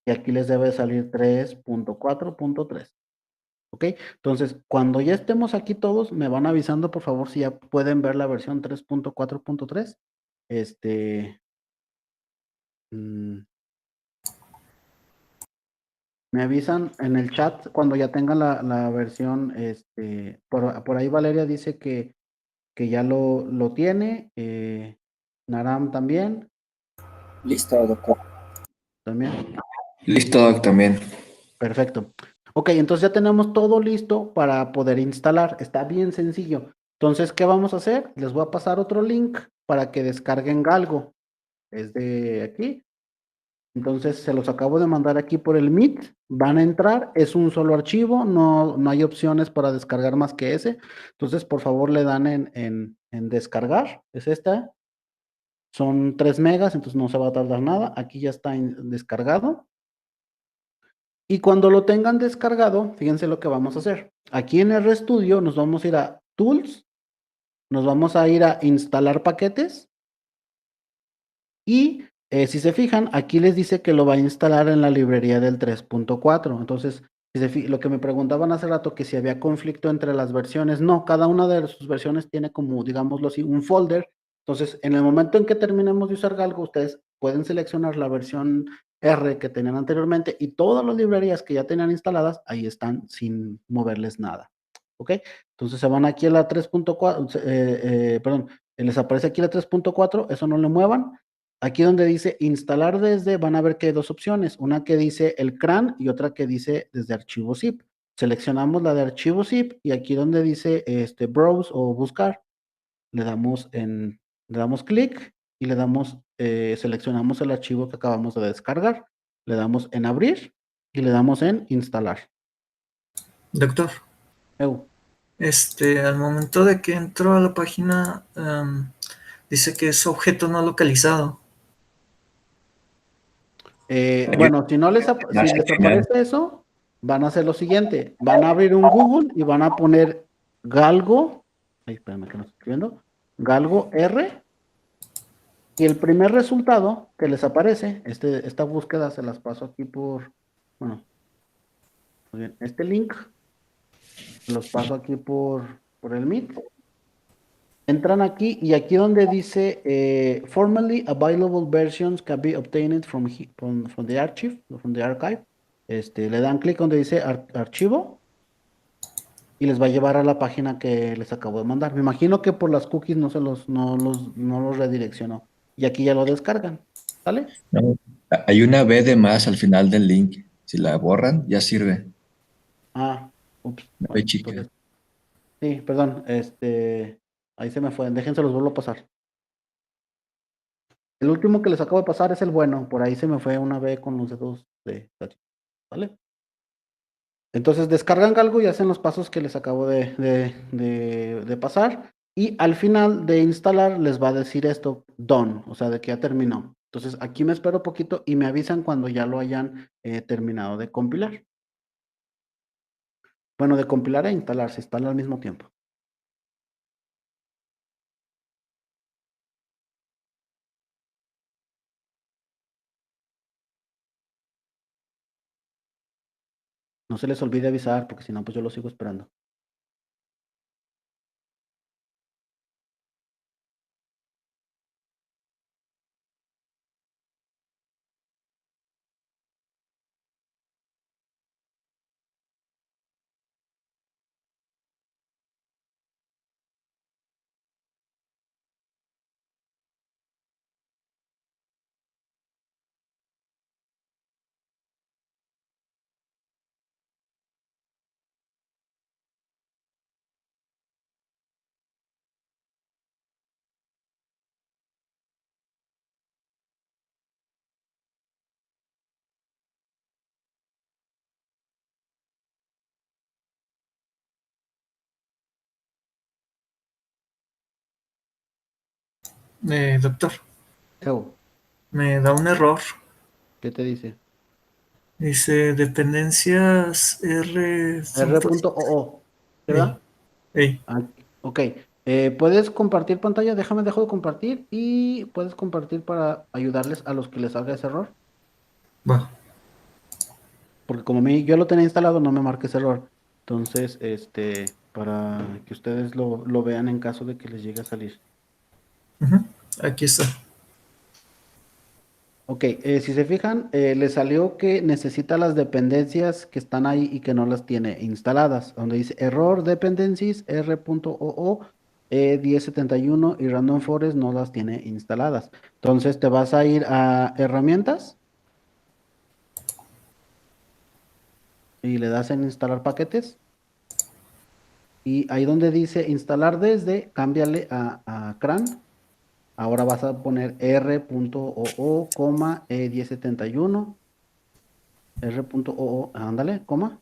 y aquí les debe salir 3.4.3. ¿Ok? Entonces, cuando ya estemos aquí todos, me van avisando, por favor, si ya pueden ver la versión 3.4.3. Mm, Me avisan en el chat cuando ya tengan la versión, por ahí Valeria dice que ya lo tiene, Naram también, Listo, doctor. también. Listo, Doc, también. Perfecto. Ok, entonces ya tenemos todo listo para poder instalar. Está bien sencillo. Entonces, ¿qué vamos a hacer? Les voy a pasar otro link para que descarguen Galgo. Es de aquí. Entonces, se los acabo de mandar aquí por el Meet. Van a entrar, es un solo archivo, no hay opciones para descargar más que ese. Entonces, por favor, le dan en descargar. Es esta. Son 3 megas, entonces no se va a tardar nada. Aquí ya está descargado. Y cuando lo tengan descargado, fíjense lo que vamos a hacer. Aquí en RStudio nos vamos a ir a Tools, nos vamos a ir a Instalar paquetes y si se fijan, aquí les dice que lo va a instalar en la librería del 3.4. Entonces, lo que me preguntaban hace rato, que si había conflicto entre las versiones, no, cada una de sus versiones tiene como, digámoslo así, un folder. Entonces, en el momento en que terminemos de usar Galgo, ustedes pueden seleccionar la versión R que tenían anteriormente y todas las librerías que ya tenían instaladas, ahí están sin moverles nada. ¿Ok? Entonces se van aquí a la 3.4, perdón, les aparece aquí la 3.4, eso no le muevan. Aquí donde dice instalar desde, van a ver que hay dos opciones, una que dice el CRAN y otra que dice desde archivo zip. Seleccionamos la de archivo zip y aquí donde dice browse o buscar, le damos clic y le damos, seleccionamos el archivo que acabamos de descargar, le damos en abrir y le damos en instalar. Doctor, Eu. al momento de que entro a la página, dice que es objeto no localizado. Bueno, si no les, si les aparece eso, van a hacer lo siguiente, van a abrir un Google y van a poner Galgo, ay, espérame que no estoy escribiendo, Galgo R, y el primer resultado que les aparece, esta búsqueda se las paso aquí por, bueno, muy bien, este link, los paso aquí por el Meet. Entran aquí y aquí donde dice formerly available versions can be obtained from the archive, le dan clic donde dice archivo y les va a llevar a la página que les acabo de mandar. Me imagino que por las cookies no los redireccionó. Y aquí ya lo descargan. ¿Sale? No, hay una B de más al final del link. Si la borran, ya sirve. Ah, ups. Una B Bueno, chica. entonces, sí, perdón, ahí se me fue. Déjense los vuelvo a pasar. El último que les acabo de pasar es el bueno. Por ahí se me fue una B con los dedos ¿vale? Entonces descargan algo y hacen los pasos que les acabo de pasar. Y al final de instalar les va a decir esto, done, o sea, de que ya terminó. Entonces aquí me espero poquito y me avisan cuando ya lo hayan terminado de compilar. Bueno, de compilar e instalar, se instala al mismo tiempo. No se les olvide avisar porque si no, pues yo lo sigo esperando. Doctor, Ew, me da un error. ¿qué te dice? Dice dependencias R. R.oo, Ey, ¿verdad? ey, Ah, ok. ¿Puedes compartir pantalla? Dejo de compartir y puedes compartir para ayudarles a los que les salga ese error. va. Porque como yo lo tenía instalado, no me marca ese error. Entonces, para que ustedes lo vean en caso de que les llegue a salir. Ujú, aquí está. Ok, si se fijan, le salió que necesita las dependencias que están ahí y que no las tiene instaladas. Donde dice error dependencies r.oo 1071 y Random Forest no las tiene instaladas. Entonces te vas a ir a herramientas y le das en instalar paquetes. Y ahí donde dice instalar desde, cámbiale a CRAN. Ahora vas a poner r.oo, E1071. R.oo, ándale, coma,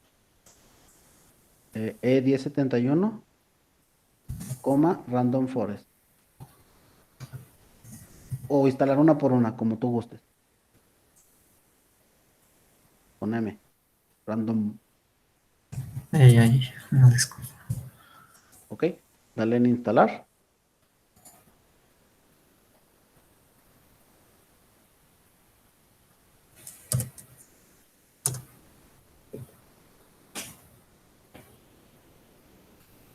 E1071, Random Forest. O instalar una por una, como tú gustes. Con M. random. Ahí, no disculpa. Ok, dale en instalar.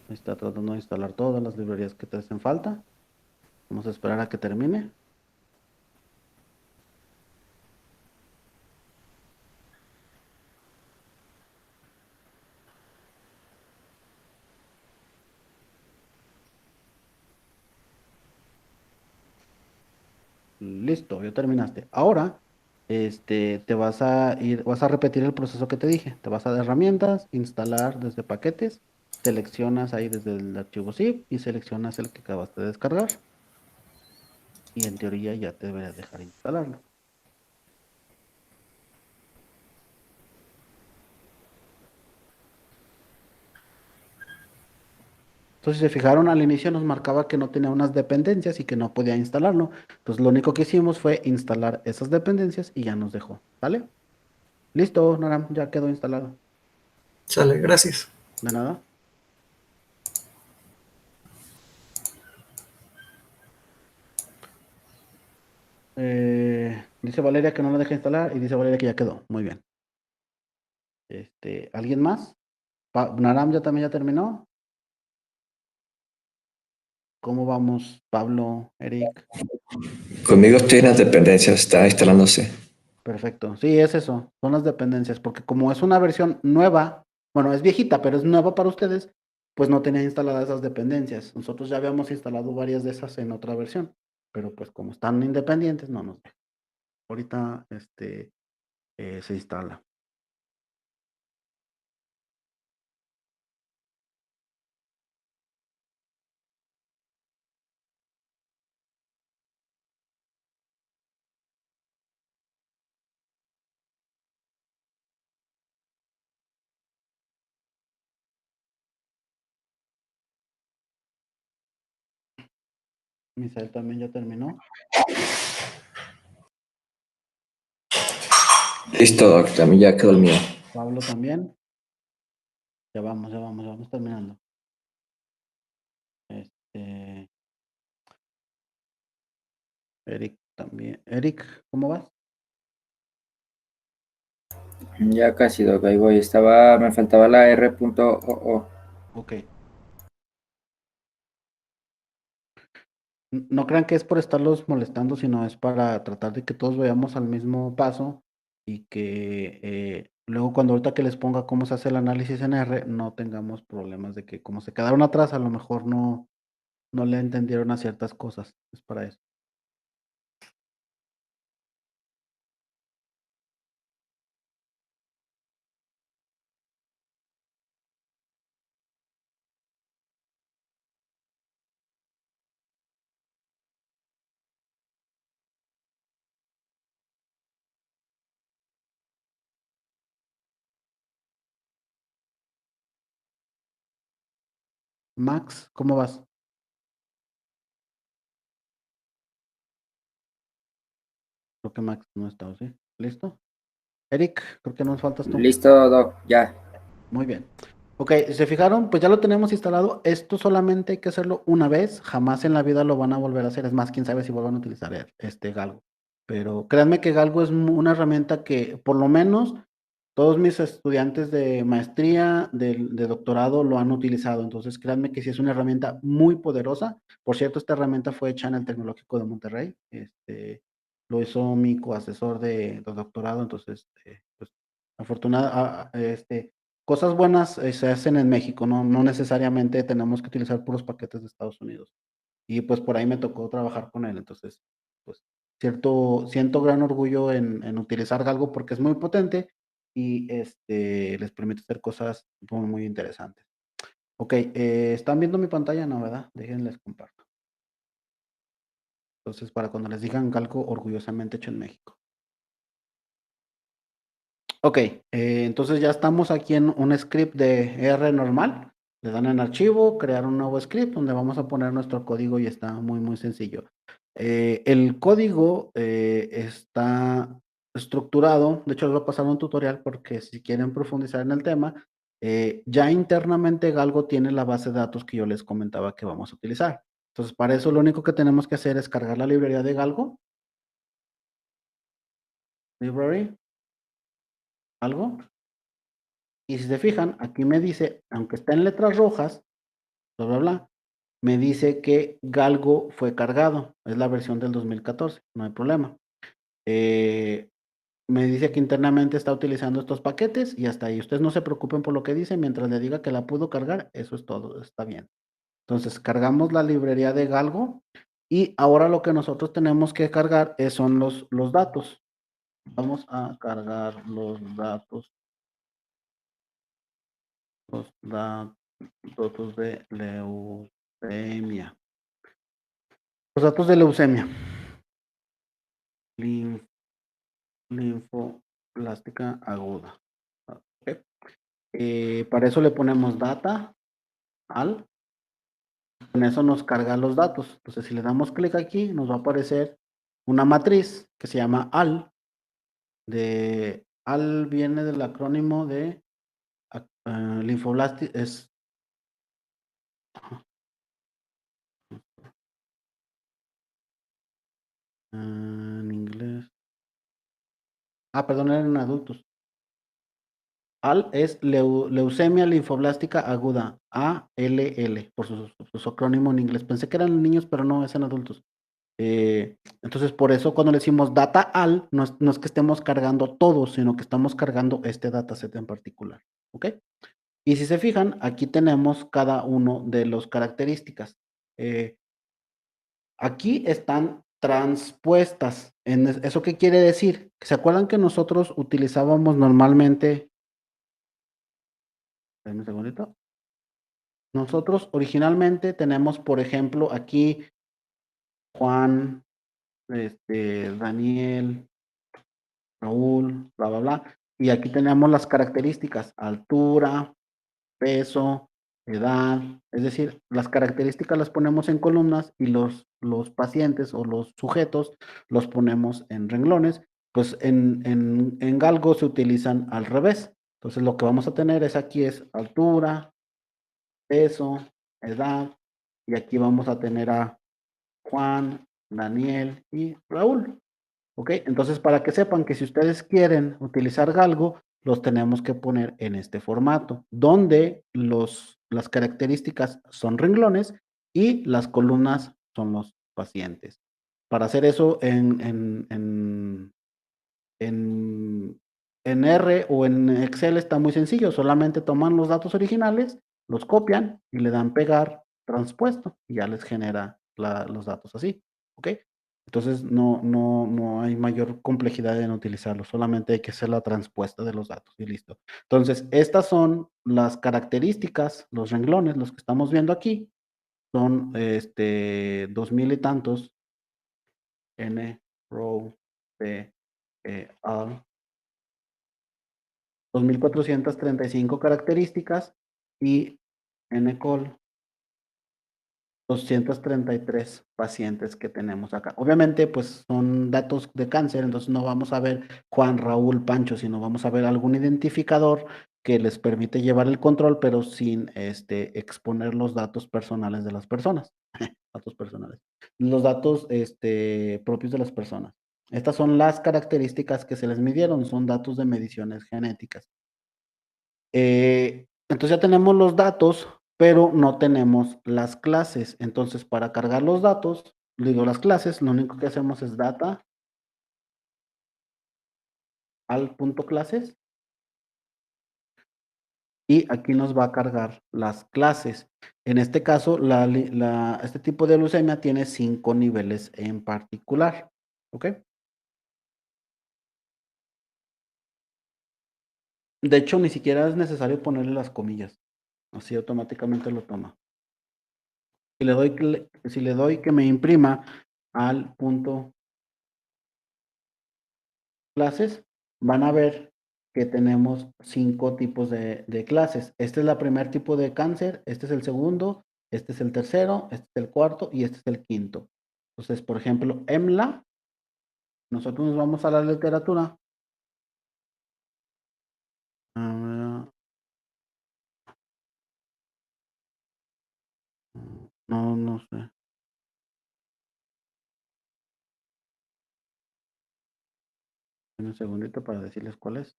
Está tratando de instalar todas las librerías que te hacen falta. Vamos a esperar a que termine. Listo, ya terminaste. Ahora, te vas a vas a repetir el proceso que te dije. Te vas a herramientas, instalar desde paquetes, seleccionas ahí desde el archivo zip y seleccionas el que acabaste de descargar. Y en teoría ya te debería dejar instalarlo. Entonces, si se fijaron, al inicio nos marcaba que no tenía unas dependencias y que no podía instalarlo. Entonces, lo único que hicimos fue instalar esas dependencias y ya nos dejó. ¿Vale? Listo, Naram, ya quedó instalado. Sale, gracias. De nada. Dice Valeria que no lo deja instalar y dice Valeria que ya quedó. Muy bien. ¿Alguien más? Naram ya también ya terminó. ¿Cómo vamos, Pablo, Eric? Conmigo estoy en las dependencias, está instalándose. Perfecto. Sí, es eso. Son las dependencias, porque como es una versión nueva, bueno, es viejita, pero es nueva para ustedes, pues no tenía instaladas esas dependencias. Nosotros ya habíamos instalado varias de esas en otra versión, pero pues como están independientes, no nos deja. Ahorita, se instala. Misael también ya terminó. Listo, Doc, también ya quedó el mío. Pablo también. Ya vamos terminando. Eric también. Eric, ¿cómo vas? Ya casi, Doc, ahí voy. Me faltaba la R.oo. Ok. No crean que es por estarlos molestando, sino es para tratar de que todos vayamos al mismo paso y que luego cuando ahorita que les ponga cómo se hace el análisis en R, no tengamos problemas de que como se quedaron atrás, a lo mejor no le entendieron a ciertas cosas. Es para eso. Max, ¿cómo vas? Creo que Max no está, ¿sí? ¿Listo? Eric, creo que nos faltas tú. Listo, Doc, ya. Muy bien. Ok, si se fijaron, pues ya lo tenemos instalado. Esto solamente hay que hacerlo una vez. Jamás en la vida lo van a volver a hacer. Es más, quién sabe si vuelvan a utilizar Galgo. Pero créanme que Galgo es una herramienta que por lo menos todos mis estudiantes de maestría, de doctorado lo han utilizado. Entonces, créanme que sí es una herramienta muy poderosa. Por cierto, esta herramienta fue hecha en el Tecnológico de Monterrey. Lo hizo mi coasesor de doctorado. Entonces, pues, afortunada, cosas buenas se hacen en México, no necesariamente tenemos que utilizar puros paquetes de Estados Unidos. Y pues por ahí me tocó trabajar con él, entonces, pues siento gran orgullo en utilizar algo porque es muy potente y les permite hacer cosas muy, muy interesantes. Ok, ¿están viendo mi pantalla? No, ¿verdad? Déjenles comparto. Entonces, para cuando les digan algo orgullosamente hecho en México. Ok, entonces ya estamos aquí en un script de R normal. Le dan en archivo, crear un nuevo script donde vamos a poner nuestro código y está muy, muy sencillo. El código estructurado, de hecho les voy a pasar un tutorial porque si quieren profundizar en el tema, ya internamente Galgo tiene la base de datos que yo les comentaba que vamos a utilizar. Entonces, para eso lo único que tenemos que hacer es cargar la librería de Galgo. Library. Algo. Y si se fijan, aquí me dice, aunque está en letras rojas, bla, bla, bla, me dice que Galgo fue cargado. Es la versión del 2014, no hay problema. Me dice que internamente está utilizando estos paquetes y hasta ahí. Ustedes no se preocupen por lo que dice, mientras le diga que la pudo cargar, eso es todo, está bien. Entonces, cargamos la librería de Galgo y ahora lo que nosotros tenemos que cargar son los datos. Vamos a cargar los datos. Los datos de leucemia. Los datos de leucemia. Linfoblástica aguda. Okay. Para eso le ponemos data al. Con eso nos carga los datos. Entonces, si le damos clic aquí, nos va a aparecer una matriz que se llama AL. AL viene del acrónimo de linfoblástica. En inglés. Perdón, eran en adultos. AL es leucemia linfoblástica aguda, ALL, por su acrónimo en inglés. Pensé que eran niños, pero no, es en adultos. Entonces, por eso cuando le decimos data AL, no es que estemos cargando todo, sino que estamos cargando este dataset en particular. ¿Ok? Y si se fijan, aquí tenemos cada uno de las características. Aquí están transpuestas. ¿Eso qué quiere decir? ¿Se acuerdan que nosotros utilizábamos normalmente? Dame un segundito. Nosotros originalmente tenemos, por ejemplo, aquí Juan, Daniel, Raúl, bla, bla, bla. Y aquí tenemos las características, altura, peso, edad. Es decir, las características las ponemos en columnas y los pacientes o los sujetos los ponemos en renglones. Pues en Galgo se utilizan al revés. Entonces lo que vamos a tener aquí es altura, peso, edad, y aquí vamos a tener a Juan, Daniel y Raúl. ¿Ok? Entonces, para que sepan que si ustedes quieren utilizar Galgo, los tenemos que poner en este formato, donde las características son renglones y las columnas son los pacientes. Para hacer eso en R o en Excel está muy sencillo, solamente toman los datos originales, los copian y le dan pegar transpuesto y ya les genera los datos así, ¿ok? Entonces no hay mayor complejidad en utilizarlo, solamente hay que hacer la transpuesta de los datos y listo. Entonces, estas son las características, los renglones, los que estamos viendo aquí, son 2000 y tantos, N, row, P, A, 2435 características y NCOL 233 pacientes que tenemos acá. Obviamente, pues son datos de cáncer, entonces no vamos a ver Juan, Raúl, Pancho, sino vamos a ver algún identificador que les permite llevar el control, pero sin exponer los datos personales de las personas. Datos personales. Los datos propios de las personas. Estas son las características que se les midieron, son datos de mediciones genéticas. Entonces ya tenemos los datos, pero no tenemos las clases. Entonces, para cargar los datos, digo las clases, lo único que hacemos es data al punto clases. Y aquí nos va a cargar las clases. En este caso, este tipo de leucemia tiene 5 niveles en particular. ¿Ok? De hecho, ni siquiera es necesario ponerle las comillas. Así automáticamente lo toma. Si le doy que me imprima al punto clases, van a ver que tenemos 5 tipos de clases. Este es el primer tipo de cáncer, este es el segundo, este es el tercero, este es el cuarto y este es el quinto. Entonces, por ejemplo, EMLA, nosotros nos vamos a la literatura No, no sé. Un segundito para decirles cuál es.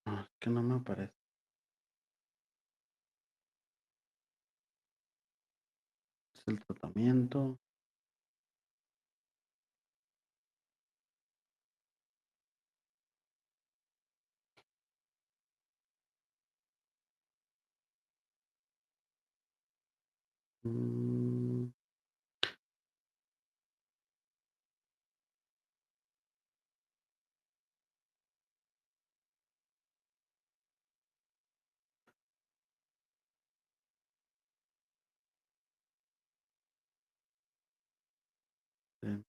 No, es que no me aparece. Es el tratamiento. Mm, sí.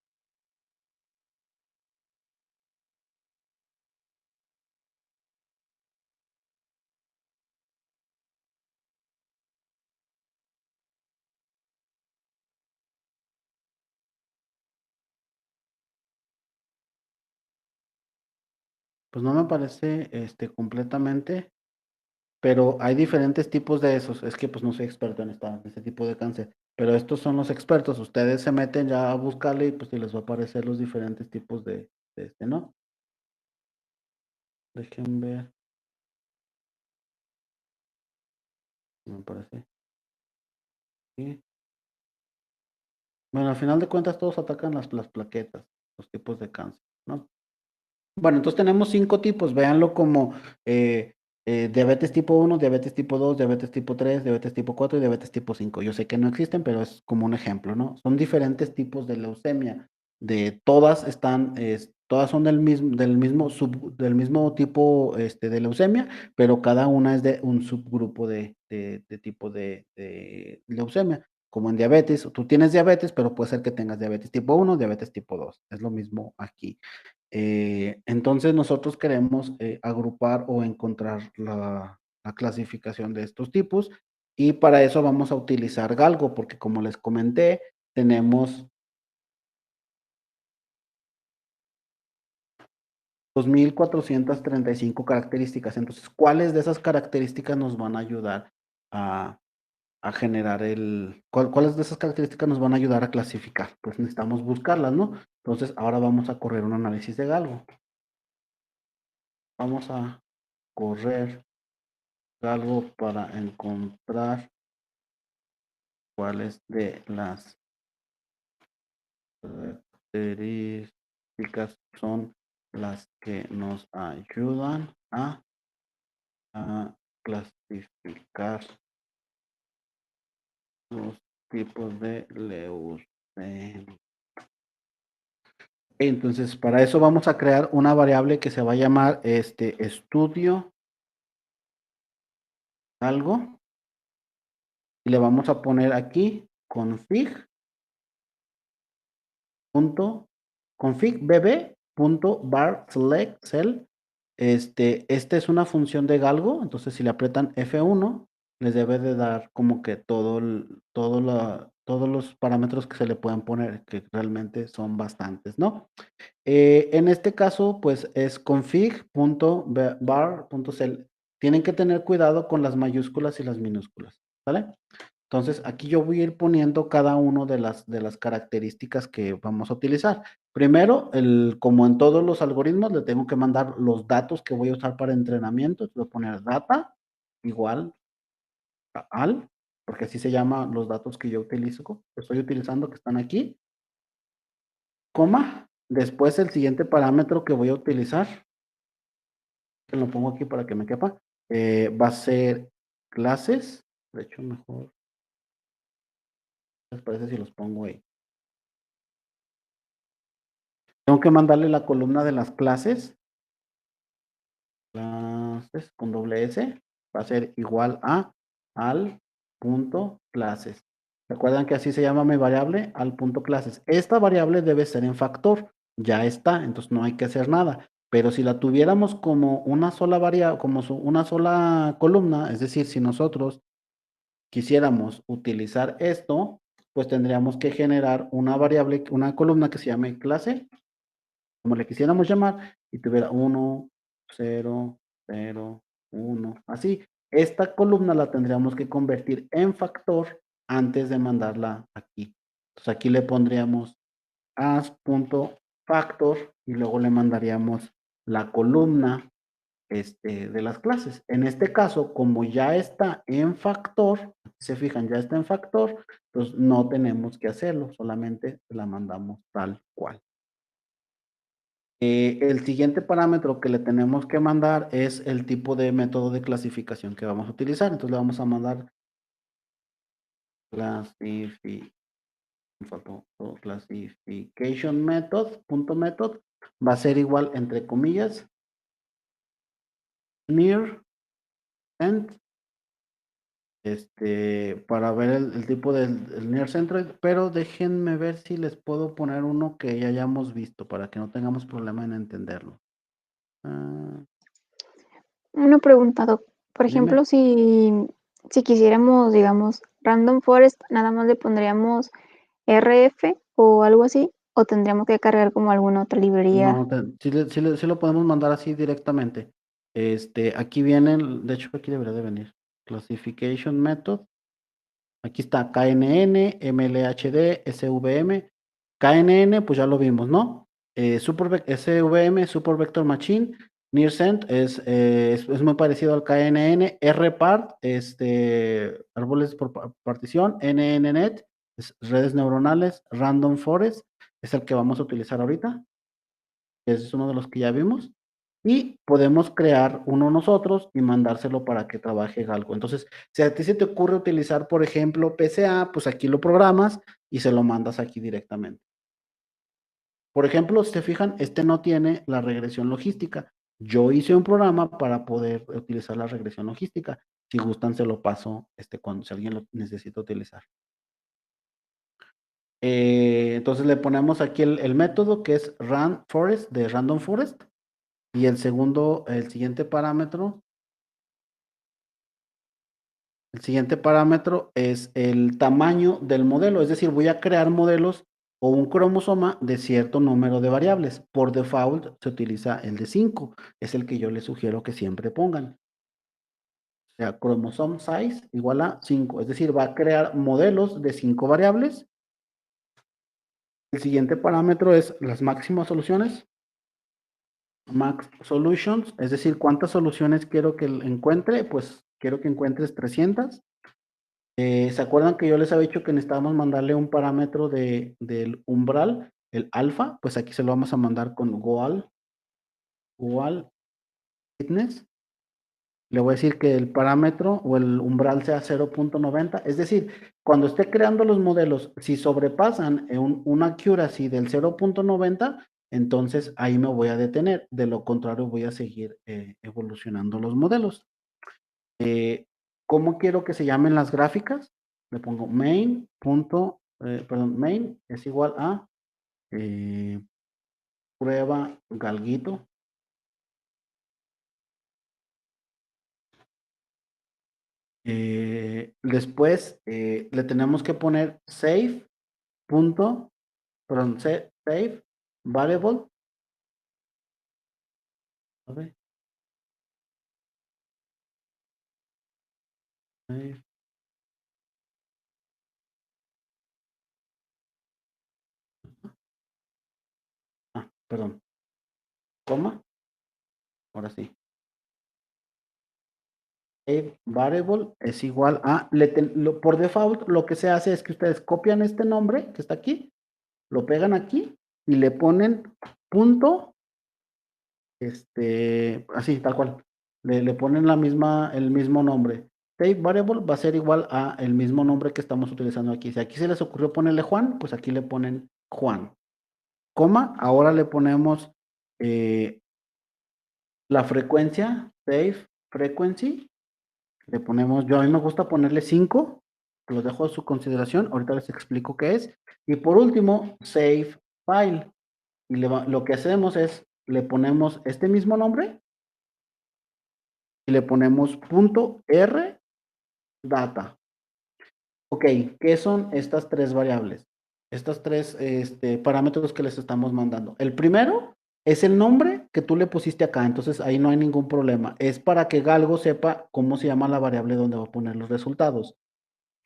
Pues no me aparece completamente, pero hay diferentes tipos de esos. Es que pues no soy experto en este tipo de cáncer, pero estos son los expertos. Ustedes se meten ya a buscarle y pues sí les va a aparecer los diferentes tipos de ¿no? Dejen ver. Me parece. Sí. Bueno, al final de cuentas todos atacan las plaquetas, los tipos de cáncer, ¿no? Bueno, entonces tenemos 5 tipos, véanlo como diabetes tipo 1, diabetes tipo 2, diabetes tipo 3, diabetes tipo 4 y diabetes tipo 5. Yo sé que no existen, pero es como un ejemplo, ¿no? Son diferentes tipos de leucemia. Todas están, todas son del mismo tipo de leucemia, pero cada una es de un subgrupo de tipo de leucemia. Como en diabetes, tú tienes diabetes, pero puede ser que tengas diabetes tipo 1, diabetes tipo 2. Es lo mismo aquí. Entonces nosotros queremos agrupar o encontrar la clasificación de estos tipos y para eso vamos a utilizar Galgo porque como les comenté tenemos 2435 características. Entonces, ¿cuáles de esas características nos van a ayudar a, a generar cuáles de esas características nos van a ayudar a clasificar? Pues necesitamos buscarlas, ¿no? Entonces, ahora vamos a correr un análisis de Galgo. Vamos a correr algo para encontrar cuáles de las características son las que nos ayudan a clasificar los tipos de leucemia. Entonces, para eso vamos a crear una variable que se va a llamar estudio algo y le vamos a poner aquí config bb.bar select cell. Esta es una función de Galgo, entonces si le aprietan F1, les debe de dar como que todos los parámetros que se le pueden poner, que realmente son bastantes, ¿no? En este caso, pues es config.bar.cell. Tienen que tener cuidado con las mayúsculas y las minúsculas, ¿vale? Entonces, aquí yo voy a ir poniendo cada uno de las características que vamos a utilizar. Primero, como en todos los algoritmos, le tengo que mandar los datos que voy a usar para entrenamiento. Voy a poner data igual a al, porque así se llaman los datos que yo utilizo, que estoy utilizando, que están aquí, coma. Después, el siguiente parámetro que voy a utilizar, que lo pongo aquí para que me quepa, va a ser clases. De hecho, mejor, ¿les parece si los pongo ahí? Tengo que mandarle la columna de las clases con doble S, va a ser igual a al punto clases. Recuerdan que así se llama mi variable, al punto clases. Esta variable debe ser en factor, ya está, entonces no hay que hacer nada. Pero si la tuviéramos como una sola variable, como una sola columna, es decir, si nosotros quisiéramos utilizar esto, pues tendríamos que generar una variable, una columna que se llame clase como le quisiéramos llamar, y tuviera 1, 0, 0, 1, así. Esta columna la tendríamos que convertir en factor antes de mandarla aquí. Entonces aquí le pondríamos as.factor y luego le mandaríamos la columna de las clases. En este caso, como ya está en factor, se fijan, ya está en factor, entonces no tenemos que hacerlo, solamente la mandamos tal cual. El siguiente parámetro que le tenemos que mandar es el tipo de método de clasificación que vamos a utilizar. Entonces le vamos a mandar classification method, punto method, va a ser igual entre comillas, near end, para ver el tipo del near centroid, pero déjenme ver si les puedo poner uno que ya hayamos visto para que no tengamos problema en entenderlo. Una pregunta, Doc. Por Dime. ejemplo, si quisiéramos, digamos, random forest, nada más le pondríamos RF o algo así, o tendríamos que cargar como alguna otra librería. No, sí lo podemos mandar así directamente. Aquí vienen, de hecho aquí debería de venir. Classification method. Aquí está KNN, MLHD, SVM. KNN, pues ya lo vimos, ¿no? SVM, Super Vector Machine. NearCent es muy parecido al KNN. RPart, árboles por partición. NNNet, redes neuronales. Random Forest, es el que vamos a utilizar ahorita. Ese es uno de los que ya vimos. Y podemos crear uno nosotros y mandárselo para que trabaje algo. Entonces, si a ti se te ocurre utilizar, por ejemplo, PCA, pues aquí lo programas y se lo mandas aquí directamente. Por ejemplo, si se fijan, no tiene la regresión logística. Yo hice un programa para poder utilizar la regresión logística. Si gustan, se lo paso si alguien lo necesita utilizar. Entonces le ponemos aquí el método que es randForest de Random Forest. Y el siguiente parámetro es el tamaño del modelo, es decir, voy a crear modelos o un cromosoma de cierto número de variables. Por default se utiliza el de 5, es el que yo les sugiero que siempre pongan. O sea, chromosome size igual a 5, es decir, va a crear modelos de 5 variables. El siguiente parámetro es las máximas soluciones. Max solutions, es decir, ¿cuántas soluciones quiero que encuentre? Pues quiero que encuentres 300. ¿Se acuerdan que yo les había dicho que necesitábamos mandarle un parámetro del umbral, el alfa? Pues aquí se lo vamos a mandar con goal fitness. Le voy a decir que el parámetro o el umbral sea 0.90. Es decir, cuando esté creando los modelos, si sobrepasan una accuracy del 0.90, entonces ahí me voy a detener. De lo contrario, voy a seguir evolucionando los modelos. ¿Cómo quiero que se llamen las gráficas? Le pongo main es igual a prueba galguito. Después le tenemos que poner save variable. A ver. Save. Perdón. Coma. Ahora sí. Save variable es igual a, por default, lo que se hace es que ustedes copian este nombre que está aquí, lo pegan aquí y le ponen punto, así, tal cual. Le ponen el mismo nombre. Save variable va a ser igual a el mismo nombre que estamos utilizando aquí. Si aquí se les ocurrió ponerle Juan, pues aquí le ponen Juan. Coma, ahora le ponemos la frecuencia, save frequency. Le ponemos, a mí me gusta ponerle 5, lo dejo a su consideración, ahorita les explico qué es. Y por último, save file. Y lo que hacemos es, le ponemos este mismo nombre y le ponemos .r data. Ok, ¿qué son estas tres variables? Estas tres parámetros que les estamos mandando. El primero es el nombre que tú le pusiste acá, entonces ahí no hay ningún problema. Es para que Galgo sepa cómo se llama la variable donde va a poner los resultados.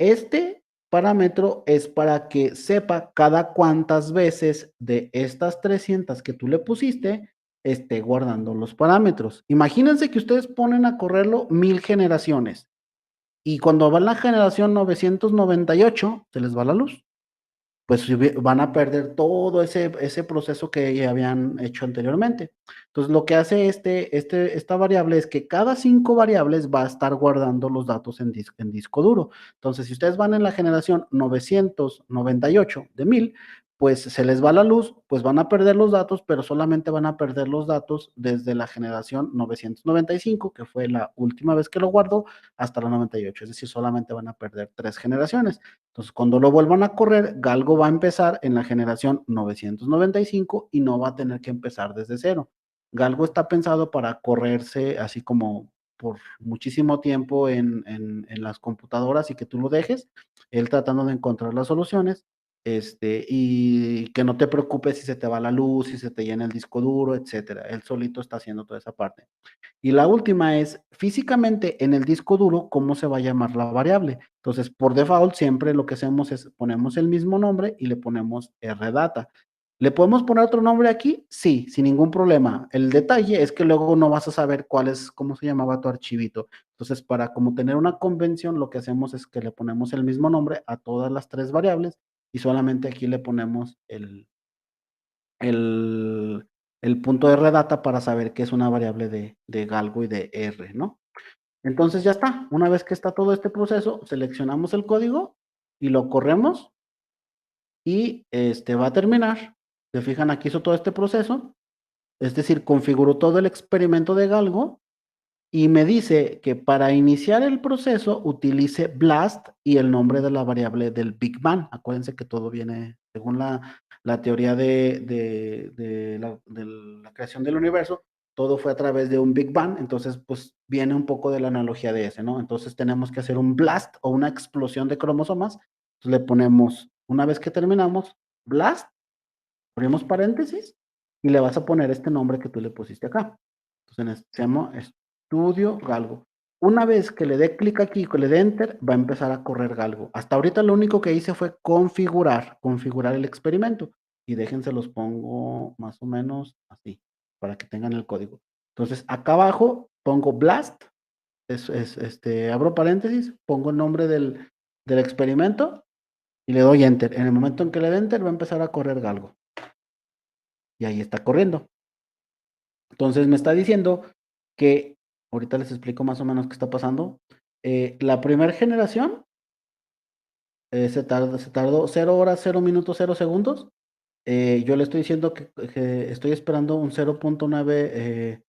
Este parámetro es para que sepa cada cuántas veces de estas 300 que tú le pusiste esté guardando los parámetros. Imagínense que ustedes ponen a correrlo 1000 generaciones y cuando va en la generación 998 se les va la luz. Pues van a perder todo ese proceso que ya habían hecho anteriormente. Entonces, lo que hace esta variable es que cada 5 variables va a estar guardando los datos en disco duro. Entonces, si ustedes van en la generación 998 de 1000, pues se les va la luz, pues van a perder los datos, pero solamente van a perder los datos desde la generación 995, que fue la última vez que lo guardó, hasta la 98. Es decir, solamente van a perder 3 generaciones. Entonces, cuando lo vuelvan a correr, Galgo va a empezar en la generación 995 y no va a tener que empezar desde cero. Galgo está pensado para correrse así como por muchísimo tiempo en las computadoras y que tú lo dejes, él tratando de encontrar las soluciones, y que no te preocupes si se te va la luz, si se te llena el disco duro, etcétera. Él solito está haciendo toda esa parte. Y la última es, físicamente en el disco duro, ¿cómo se va a llamar la variable? Entonces, por default, siempre lo que hacemos es ponemos el mismo nombre y le ponemos rdata. ¿Le podemos poner otro nombre aquí? Sí, sin ningún problema. El detalle es que luego no vas a saber cómo se llamaba tu archivito. Entonces, para como tener una convención, lo que hacemos es que le ponemos el mismo nombre a todas las 3 variables y solamente aquí le ponemos el, el punto de rdata para saber que es una variable de Galgo y de R, ¿no? Entonces ya está. Una vez que está todo este proceso, seleccionamos el código y lo corremos y va a terminar. Se fijan, aquí hizo todo este proceso, es decir, configuró todo el experimento de Galgo y me dice que para iniciar el proceso utilice BLAST y el nombre de la variable del Big Bang. Acuérdense que todo viene, según la teoría de la creación del universo, todo fue a través de un Big Bang, entonces pues viene un poco de la analogía de ese, ¿no? Entonces tenemos que hacer un blast o una explosión de cromosomas, entonces le ponemos, una vez que terminamos, blast, ponemos paréntesis y le vas a poner este nombre que tú le pusiste acá. Entonces, se llama Estudio Galgo. Una vez que le dé clic aquí, que le dé Enter, va a empezar a correr Galgo. Hasta ahorita lo único que hice fue configurar el experimento. Y déjense los pongo más o menos así, para que tengan el código. Entonces, acá abajo pongo Blast, abro paréntesis, pongo el nombre del experimento y le doy Enter. En el momento en que le dé Enter, va a empezar a correr Galgo. Y ahí está corriendo. Entonces me está diciendo que, ahorita les explico más o menos qué está pasando. La primera generación se tardó 0 horas, 0 minutos, 0 segundos. Yo le estoy diciendo que estoy esperando un 0.9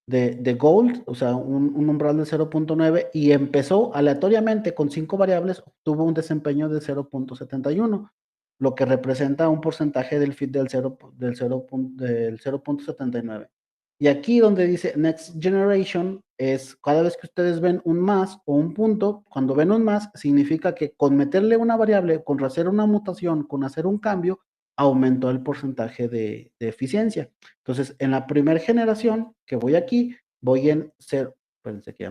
de gold, o sea, un umbral de 0.9 y empezó aleatoriamente con 5 variables, tuvo un desempeño de 0.71, lo que representa un porcentaje del fit del 0.79. Y aquí donde dice Next Generation es cada vez que ustedes ven un más o un punto, cuando ven un más significa que con meterle una variable, con hacer una mutación, con hacer un cambio, aumentó el porcentaje de eficiencia. Entonces, en la primera generación que voy aquí, voy en 0, espérense que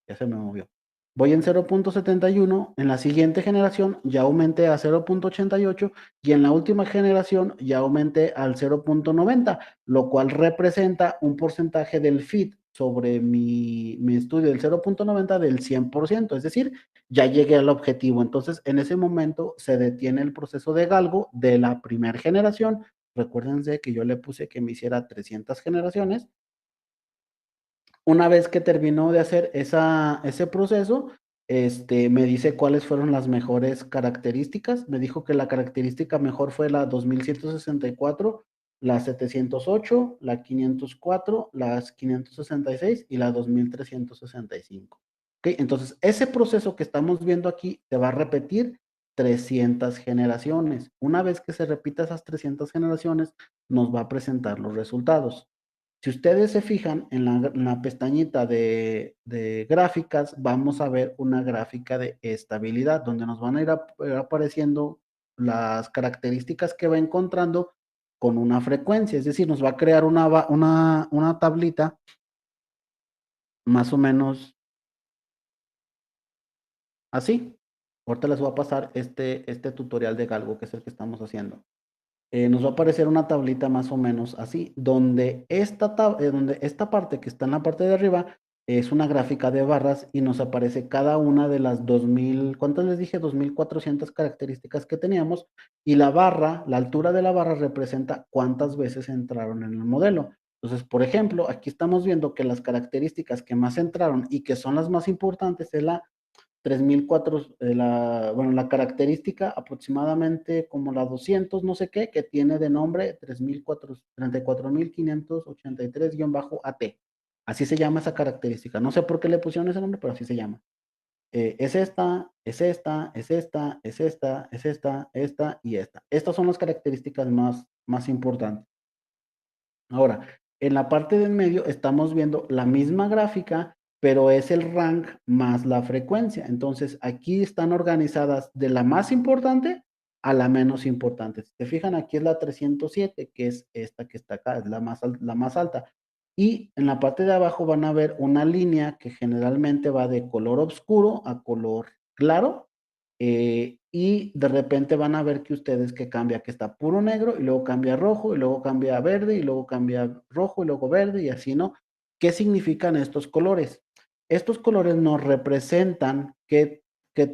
ya se me movió. Voy en 0.71, en la siguiente generación ya aumenté a 0.88 y en la última generación ya aumenté al 0.90, lo cual representa un porcentaje del fit sobre mi estudio del 0.90 del 100%, es decir, ya llegué al objetivo. Entonces, en ese momento se detiene el proceso de Galgo de la primera generación. Recuérdense que yo le puse que me hiciera 300 generaciones. Una vez que terminó de hacer ese proceso, me dice cuáles fueron las mejores características. Me dijo que la característica mejor fue la 2164, la 708, la 504, las 566 y la 2365. ¿Okay? Entonces, ese proceso que estamos viendo aquí se va a repetir 300 generaciones. Una vez que se repita esas 300 generaciones, nos va a presentar los resultados. Si ustedes se fijan en la pestañita de gráficas, vamos a ver una gráfica de estabilidad, donde nos van a ir apareciendo las características que va encontrando con una frecuencia, es decir, nos va a crear una tablita más o menos así. Ahorita les voy a pasar este tutorial de Galgo, que es el que estamos haciendo. Nos va a aparecer una tablita más o menos así, donde donde esta parte que está en la parte de arriba es una gráfica de barras y nos aparece cada una de las 2000, ¿cuántas les dije? 2400 características que teníamos, y la barra, la altura de la barra representa cuántas veces entraron en el modelo. Entonces, por ejemplo, aquí estamos viendo que las características que más entraron y que son las más importantes es la 3004, bueno, la característica aproximadamente como la 200, no sé qué, que tiene de nombre 34.583-AT. Así se llama esa característica. No sé por qué le pusieron ese nombre, pero así se llama. Es esta, es esta, es esta, es esta, es esta y esta. Estas son las características más importantes. Ahora, en la parte del medio estamos viendo la misma gráfica, pero es el rank más la frecuencia. Entonces, aquí están organizadas de la más importante a la menos importante. Si se fijan, aquí es la 307, que es esta que está acá, es la más alta. Y en la parte de abajo van a ver una línea que generalmente va de color oscuro a color claro, y de repente van a ver que ustedes que cambia, que está puro negro y luego cambia a rojo y luego cambia a verde y luego cambia a rojo y luego verde y así, ¿no? ¿Qué significan estos colores? Estos colores nos representan qué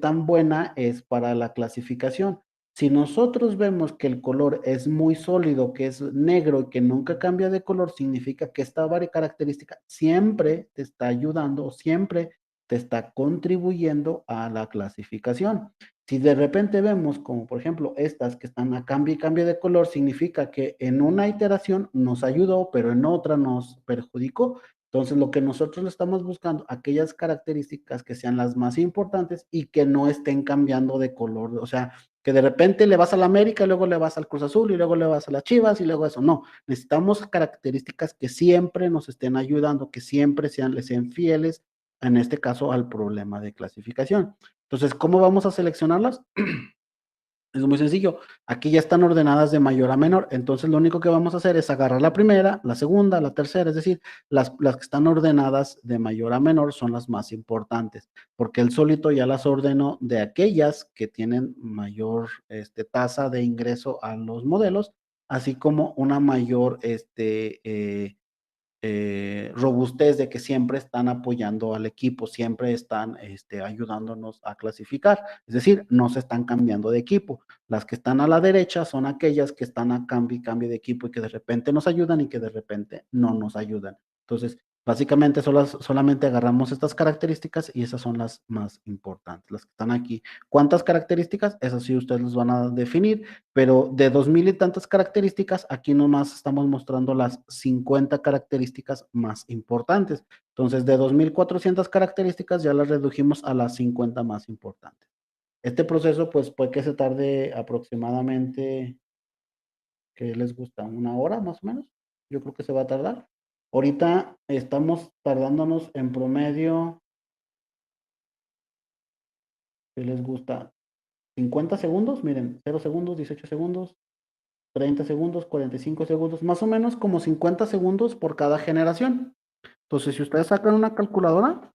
tan buena es para la clasificación. Si nosotros vemos que el color es muy sólido, que es negro y que nunca cambia de color, significa que esta característica siempre te está ayudando, siempre te está contribuyendo a la clasificación. Si de repente vemos como por ejemplo estas que están a cambio y cambio de color, significa que en una iteración nos ayudó, pero en otra nos perjudicó. Entonces lo que nosotros le estamos buscando, aquellas características que sean las más importantes y que no estén cambiando de color. O sea, que de repente le vas a la América, y luego le vas al Cruz Azul, y luego le vas a las Chivas, y luego eso. No, necesitamos características que siempre nos estén ayudando, que siempre les sean fieles, en este caso, al problema de clasificación. Entonces, ¿cómo vamos a seleccionarlas? Es muy sencillo. Aquí ya están ordenadas de mayor a menor. Entonces, lo único que vamos a hacer es agarrar la primera, la segunda, la tercera. Es decir, las que están ordenadas de mayor a menor son las más importantes. Porque él solito ya las ordenó de aquellas que tienen mayor tasa de ingreso a los modelos, así como una mayor robustez de que siempre están apoyando al equipo, siempre están ayudándonos a clasificar. Es decir, no se están cambiando de equipo. Las que están a la derecha son aquellas que están a cambio y cambio de equipo y que de repente nos ayudan y que de repente no nos ayudan. Entonces, básicamente solamente agarramos estas características y esas son las más importantes, las que están aquí. ¿Cuántas características? Esas sí ustedes las van a definir, pero de 2000 y tantas características, aquí nomás estamos mostrando las 50 características más importantes. Entonces, de 2400 características ya las redujimos a las 50 más importantes. Este proceso, pues, puede que se tarde aproximadamente, ¿qué les gusta? ¿Una hora más o menos? Yo creo que se va a tardar. Ahorita estamos tardándonos en promedio, ¿qué les gusta? 50 segundos, miren, 0 segundos, 18 segundos, 30 segundos, 45 segundos, más o menos como 50 segundos por cada generación. Entonces, si ustedes sacan una calculadora,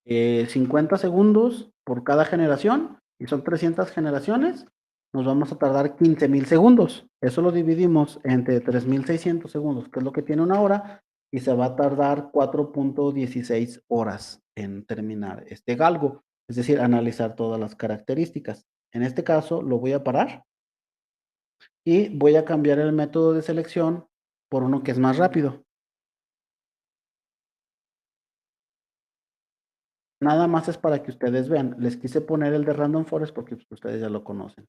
50 segundos por cada generación, y son 300 generaciones, nos vamos a tardar 15,000 segundos. Eso lo dividimos entre 3,600 segundos, que es lo que tiene una hora, y se va a tardar 4.16 horas en terminar este galgo, es decir, analizar todas las características. En este caso, lo voy a parar y voy a cambiar el método de selección por uno que es más rápido. Nada más es para que ustedes vean. Les quise poner el de Random Forest porque pues, ustedes ya lo conocen.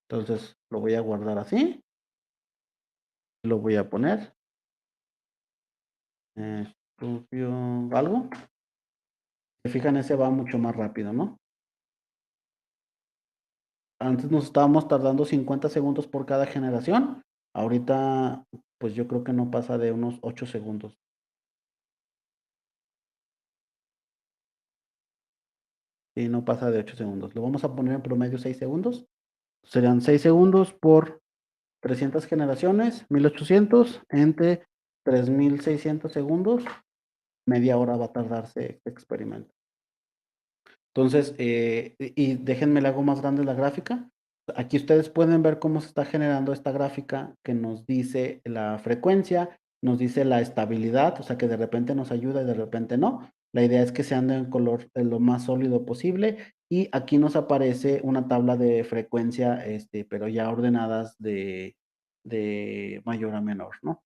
Entonces lo voy a guardar así. Lo voy a poner. Estudio algo. Se fijan, ese va mucho más rápido, ¿no? Antes nos estábamos tardando 50 segundos por cada generación. Ahorita, pues yo creo que no pasa de unos 8 segundos. Sí, no pasa de 8 segundos. Lo vamos a poner en promedio 6 segundos. Serían 6 segundos por 300 generaciones, 1800, entre 3600 segundos, media hora va a tardarse este experimento. Entonces, y déjenme le hago más grande la gráfica. Aquí ustedes pueden ver cómo se está generando esta gráfica que nos dice la frecuencia, nos dice la estabilidad, o sea que de repente nos ayuda y de repente no. La idea es que se ande en color lo más sólido posible y aquí nos aparece una tabla de frecuencia, pero ya ordenadas de mayor a menor, ¿no?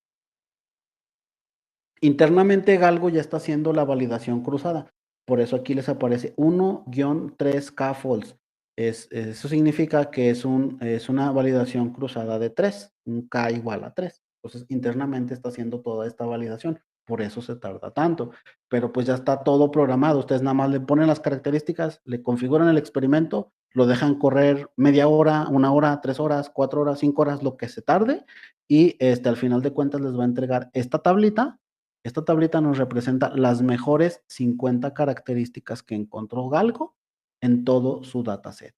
Internamente Galgo ya está haciendo la validación cruzada. Por eso aquí les aparece 1-3K false. Eso significa que es una validación cruzada de 3, un K igual a 3. Entonces, internamente está haciendo toda esta validación. Por eso se tarda tanto. Pero pues ya está todo programado. Ustedes nada más le ponen las características, le configuran el experimento, lo dejan correr media hora, 1 hora, 3 horas, 4 horas, 5 horas, lo que se tarde. Y al final de cuentas les va a entregar esta tablita. Esta tablita nos representa las mejores 50 características que encontró Galgo en todo su dataset.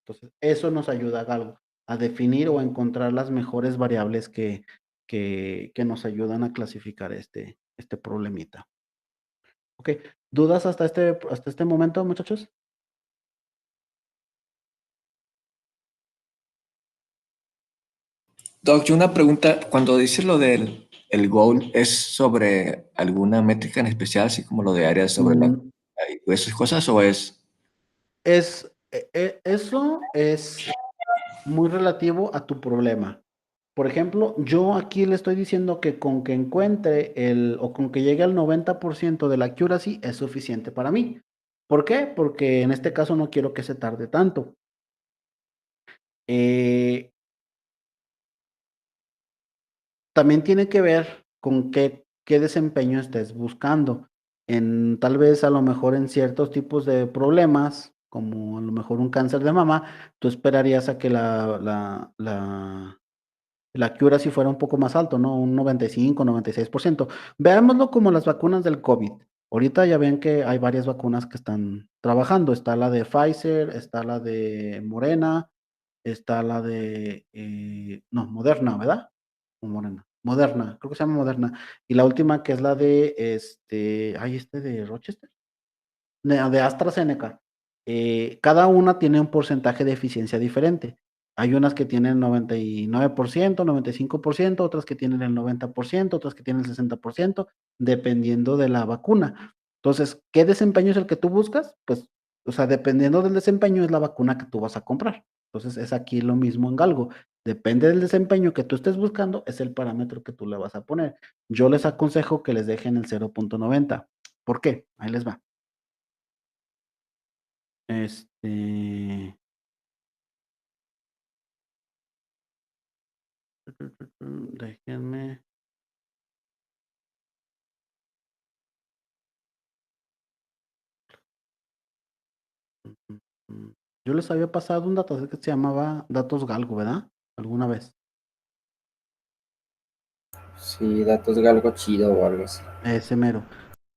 Entonces, eso nos ayuda a Galgo a definir o a encontrar las mejores variables que nos ayudan a clasificar este problemita. Ok, ¿dudas hasta este momento, muchachos? Doc, yo una pregunta, cuando dices lo del el goal, ¿es sobre alguna métrica en especial, así como lo de áreas sobre Mm, esas cosas, o es? Eso es muy relativo a tu problema. Por ejemplo, yo aquí le estoy diciendo que con que encuentre o con que llegue al 90% de la accuracy es suficiente para mí. ¿Por qué? Porque en este caso no quiero que se tarde tanto. Eh, También tiene que ver con qué desempeño estés buscando. Tal vez a lo mejor en ciertos tipos de problemas, como a lo mejor un cáncer de mama, tú esperarías a que la accuracy fuera un poco más alto, ¿no? Un 95, 96%. Veámoslo como las vacunas del COVID. Ahorita ya ven que hay varias vacunas que están trabajando. Está la de Pfizer, está la de Morena, está la de, no, Moderna, ¿verdad? O Morena. Moderna, creo que se llama Moderna. Y la última que es la de, de Rochester de AstraZeneca. Cada una tiene un porcentaje de eficiencia diferente. Hay unas que tienen 99%, 95%, otras que tienen el 90%, otras que tienen el 60%, dependiendo de la vacuna. Entonces, ¿qué desempeño es el que tú buscas? Pues, o sea, dependiendo del desempeño es la vacuna que tú vas a comprar. Entonces, es aquí lo mismo en Galgo. Depende del desempeño que tú estés buscando, es el parámetro que tú le vas a poner. Yo les aconsejo que les dejen el 0.90. ¿Por qué? Ahí les va. Este, déjenme. Yo les había pasado un dataset que se llamaba Datos Galgo, ¿verdad? Alguna vez. Sí, datos de algo chido o algo así. Ese mero.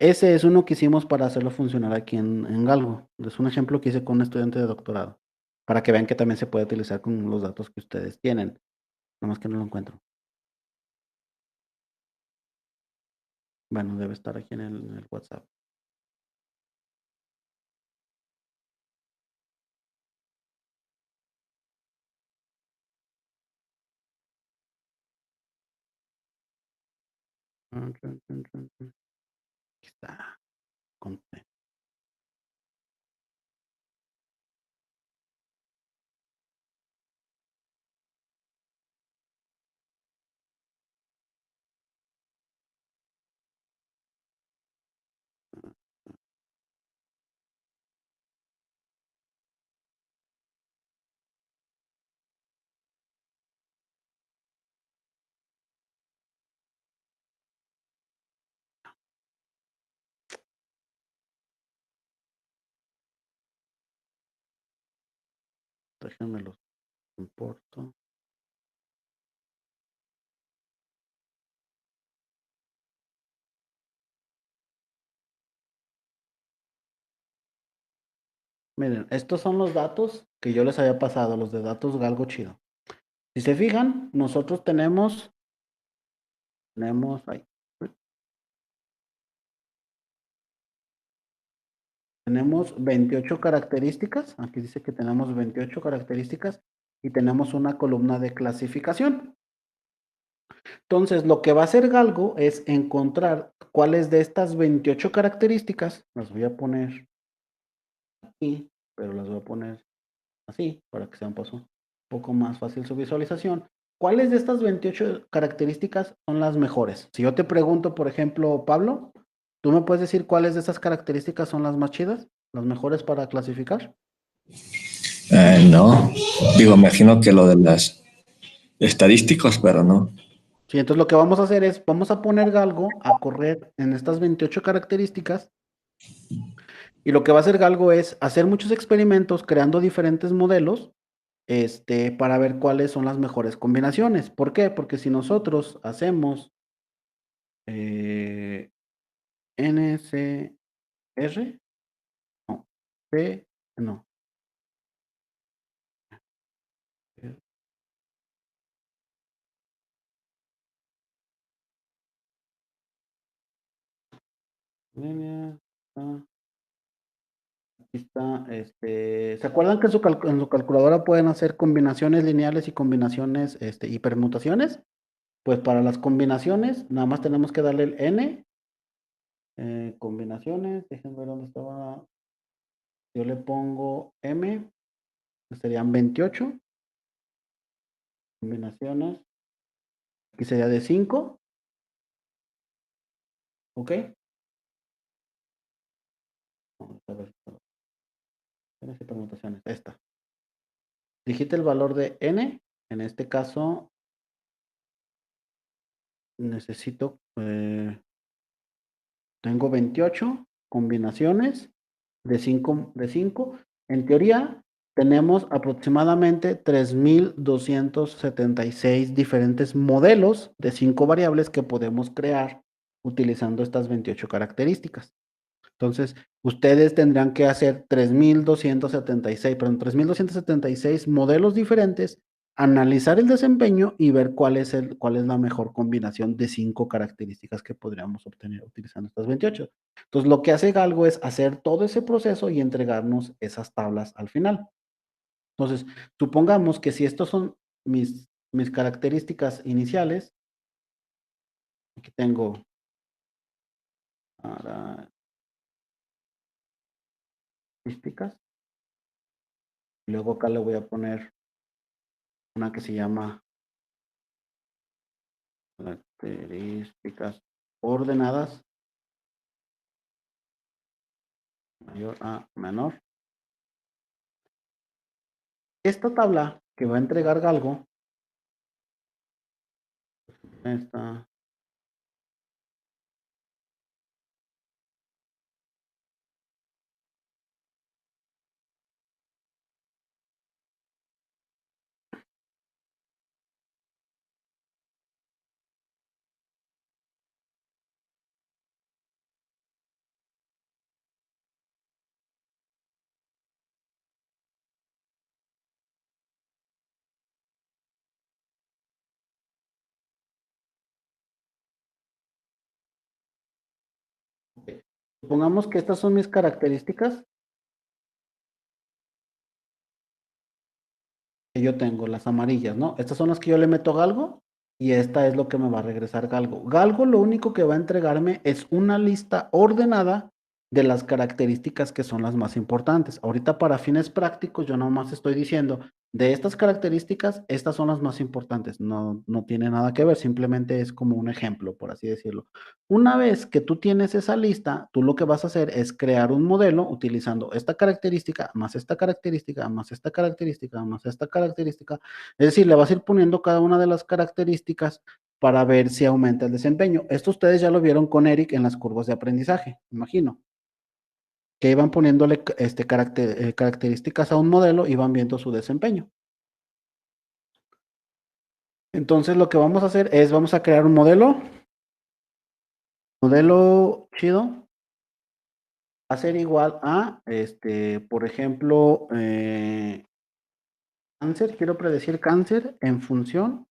Ese es uno que hicimos para hacerlo funcionar aquí en Galgo. Es un ejemplo que hice con un estudiante de doctorado. Para que vean que también se puede utilizar con los datos que ustedes tienen. Nomás que no lo encuentro. Bueno, debe estar aquí en el WhatsApp. Aquí está. Conté. Déjenme los importo. Miren, estos son los datos que yo les había pasado, los de datos Galgo Chido. Si se fijan, nosotros tenemos ahí, tenemos 28 características. Aquí dice que tenemos 28 características y tenemos una columna de clasificación. Entonces, lo que va a hacer Galgo es encontrar cuáles de estas 28 características, las voy a poner aquí, pero las voy a poner así, para que sea un paso un poco más fácil su visualización. ¿Cuáles de estas 28 características son las mejores? Si yo te pregunto, por ejemplo, Pablo, ¿tú me puedes decir cuáles de estas características son las más chidas, las mejores para clasificar? No, digo, me imagino que lo de las estadísticas, pero no. Sí, entonces lo que vamos a hacer es, vamos a poner Galgo a correr en estas 28 características y lo que va a hacer Galgo es hacer muchos experimentos creando diferentes modelos para ver cuáles son las mejores combinaciones. ¿Por qué? Porque si nosotros hacemos NCR, no, P, no. Aquí está, ¿se acuerdan que en su calculadora pueden hacer combinaciones lineales y combinaciones, y permutaciones? Pues para las combinaciones, nada más tenemos que darle el N, combinaciones, déjenme ver dónde estaba, yo le pongo M, serían 28 combinaciones, aquí sería de 5, ¿ok? Vamos a ver, combinaciones y permutaciones, esta. Digite el valor de N, en este caso necesito, tengo 28 combinaciones de 5 de 5. En teoría, tenemos aproximadamente 3276 diferentes modelos de 5 variables que podemos crear utilizando estas 28 características. Entonces, ustedes tendrán que hacer 3276 modelos diferentes, analizar el desempeño y ver cuál es la mejor combinación de 5 características que podríamos obtener utilizando estas 28. Entonces, lo que hace Galgo es hacer todo ese proceso y entregarnos esas tablas al final. Entonces, supongamos que si estos son mis características iniciales, aquí tengo características, y luego acá le voy a poner una que se llama características ordenadas, mayor a menor. Esta tabla que va a entregar Galgo, esta, supongamos que estas son mis características que yo tengo, las amarillas, ¿no? Estas son las que yo le meto a Galgo y esta es lo que me va a regresar Galgo. Galgo lo único que va a entregarme es una lista ordenada de las características que son las más importantes. Ahorita para fines prácticos yo nomás estoy diciendo, de estas características, estas son las más importantes. No tiene nada que ver, simplemente es como un ejemplo, por así decirlo. Una vez que tú tienes esa lista, tú lo que vas a hacer es crear un modelo utilizando esta característica, más esta característica, más esta característica, más esta característica. Es decir, le vas a ir poniendo cada una de las características para ver si aumenta el desempeño. Esto ustedes ya lo vieron con Eric en las curvas de aprendizaje, imagino, que iban poniéndole características a un modelo y van viendo su desempeño. Entonces lo que vamos a hacer es, vamos a crear un modelo chido, va a ser igual a, por ejemplo, Cáncer, quiero predecir cáncer en función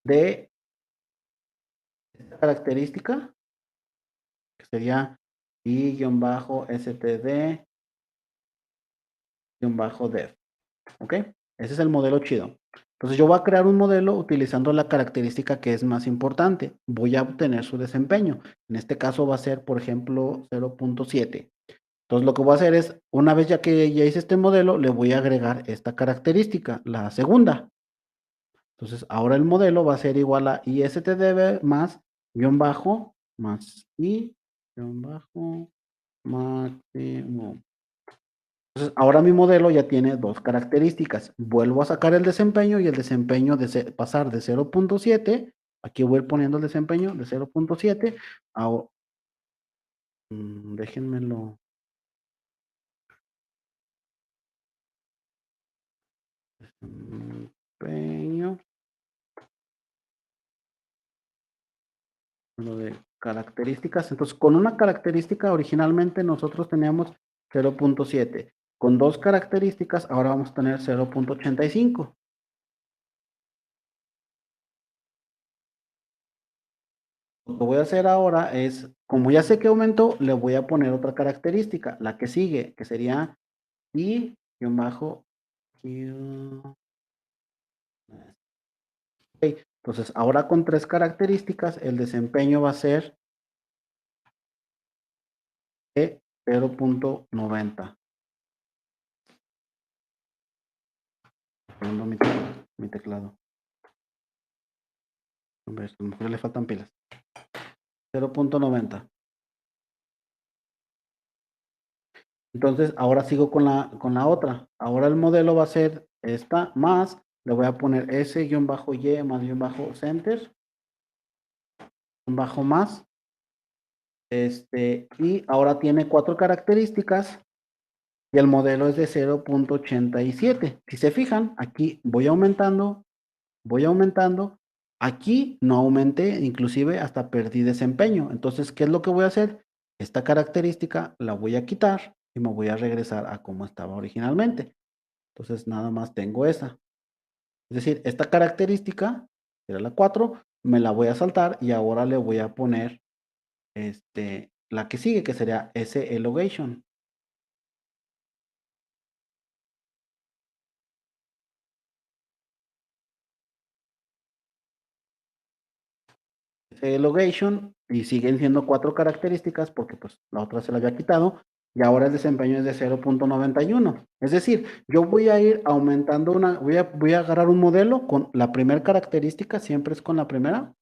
de esta característica, que sería I-STD-def. ¿Ok? Ese es el modelo chido. Entonces yo voy a crear un modelo utilizando la característica que es más importante. Voy a obtener su desempeño. En este caso va a ser, por ejemplo, 0.7. Entonces lo que voy a hacer es, una vez ya que ya hice este modelo, le voy a agregar esta característica, la segunda. Entonces ahora el modelo va a ser igual a ISTDB más guión bajo más I guión bajo máximo. Entonces ahora mi modelo ya tiene dos características. Vuelvo a sacar el desempeño y el desempeño de pasar de 0.7. Aquí voy a ir poniendo el desempeño de 0.7. Déjenmelo. Desempeño. Lo de características. Entonces, con una característica originalmente nosotros teníamos 0.7. Con dos características, ahora vamos a tener 0.85. Lo que voy a hacer ahora es, como ya sé que aumentó, le voy a poner otra característica, la que sigue, que sería I-Q. Ok, entonces, ahora con tres características, el desempeño va a ser de 0.90. Poniendo mi teclado. A ver, a lo mejor le faltan pilas. 0.90. Entonces, ahora sigo con la otra. Ahora el modelo va a ser esta más, le voy a poner S-Y más center, bajo más. Y ahora tiene cuatro características y el modelo es de 0.87. Si se fijan, aquí voy aumentando. Aquí no aumenté, inclusive hasta perdí desempeño. Entonces, ¿qué es lo que voy a hacer? Esta característica la voy a quitar y me voy a regresar a como estaba originalmente. Entonces, nada más tengo esa. Es decir, esta característica, que era la 4, me la voy a saltar y ahora le voy a poner la que sigue, que sería S-elongation. Elongation y siguen siendo cuatro características porque pues la otra se la había quitado y ahora el desempeño es de 0.91. Es decir, yo voy a ir aumentando voy a agarrar un modelo con la primera característica, siempre es con la primera,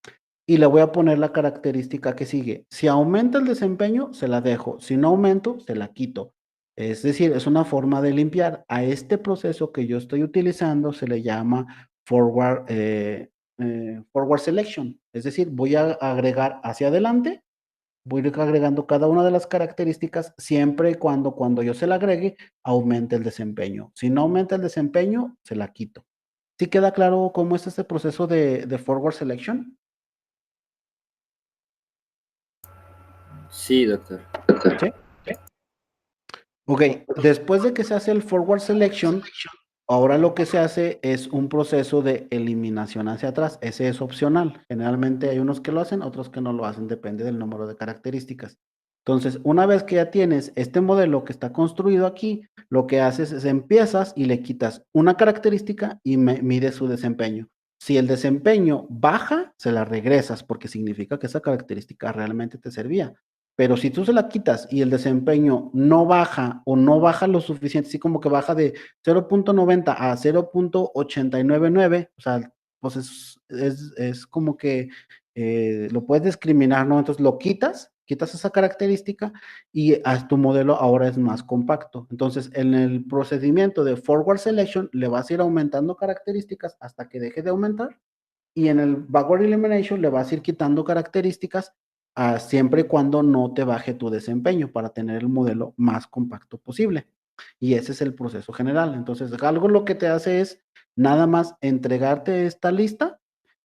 y le voy a poner la característica que sigue. Si aumenta el desempeño, se la dejo. Si no aumento, se la quito. Es decir, es una forma de limpiar. A este proceso que yo estoy utilizando se le llama forward selection. Es decir, voy a agregar hacia adelante, voy a ir agregando cada una de las características siempre y cuando yo se la agregue, aumente el desempeño. Si no aumenta el desempeño, se la quito. ¿Sí queda claro cómo es este proceso de forward selection? Sí, doctor. ¿Sí? Ok, después de que se hace el forward selection, ahora lo que se hace es un proceso de eliminación hacia atrás. Ese es opcional. Generalmente hay unos que lo hacen, otros que no lo hacen, depende del número de características. Entonces, una vez que ya tienes este modelo que está construido aquí, lo que haces es empiezas y le quitas una característica y mides su desempeño. Si el desempeño baja, se la regresas porque significa que esa característica realmente te servía. Pero si tú se la quitas y el desempeño no baja o no baja lo suficiente, así como que baja de 0.90 a 0.899, o sea, pues es como que lo puedes discriminar, ¿no? Entonces lo quitas esa característica y tu modelo ahora es más compacto. Entonces, en el procedimiento de forward selection le vas a ir aumentando características hasta que deje de aumentar y en el backward elimination le vas a ir quitando características siempre y cuando no te baje tu desempeño para tener el modelo más compacto posible. Y ese es el proceso general. Entonces, algo lo que te hace es nada más entregarte esta lista.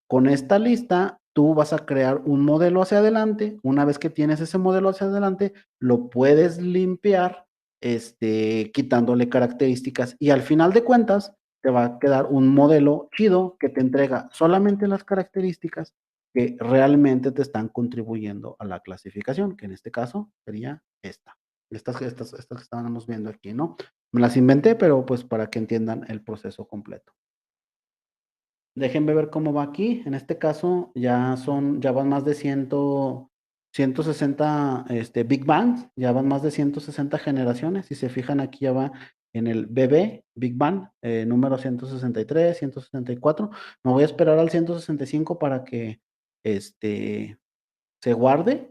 Con esta lista, tú vas a crear un modelo hacia adelante. Una vez que tienes ese modelo hacia adelante, lo puedes limpiar quitándole características. Y al final de cuentas, te va a quedar un modelo chido que te entrega solamente las características que realmente te están contribuyendo a la clasificación, que en este caso sería esta. Estas que estábamos viendo aquí, ¿no? Me las inventé, pero pues para que entiendan el proceso completo. Déjenme ver cómo va aquí. En este caso ya van más de 160 Big Bangs, ya van más de 160 generaciones. Si se fijan aquí ya va en el BB, Big Bang, número 163, 164. Me voy a esperar al 165 para que se guarde.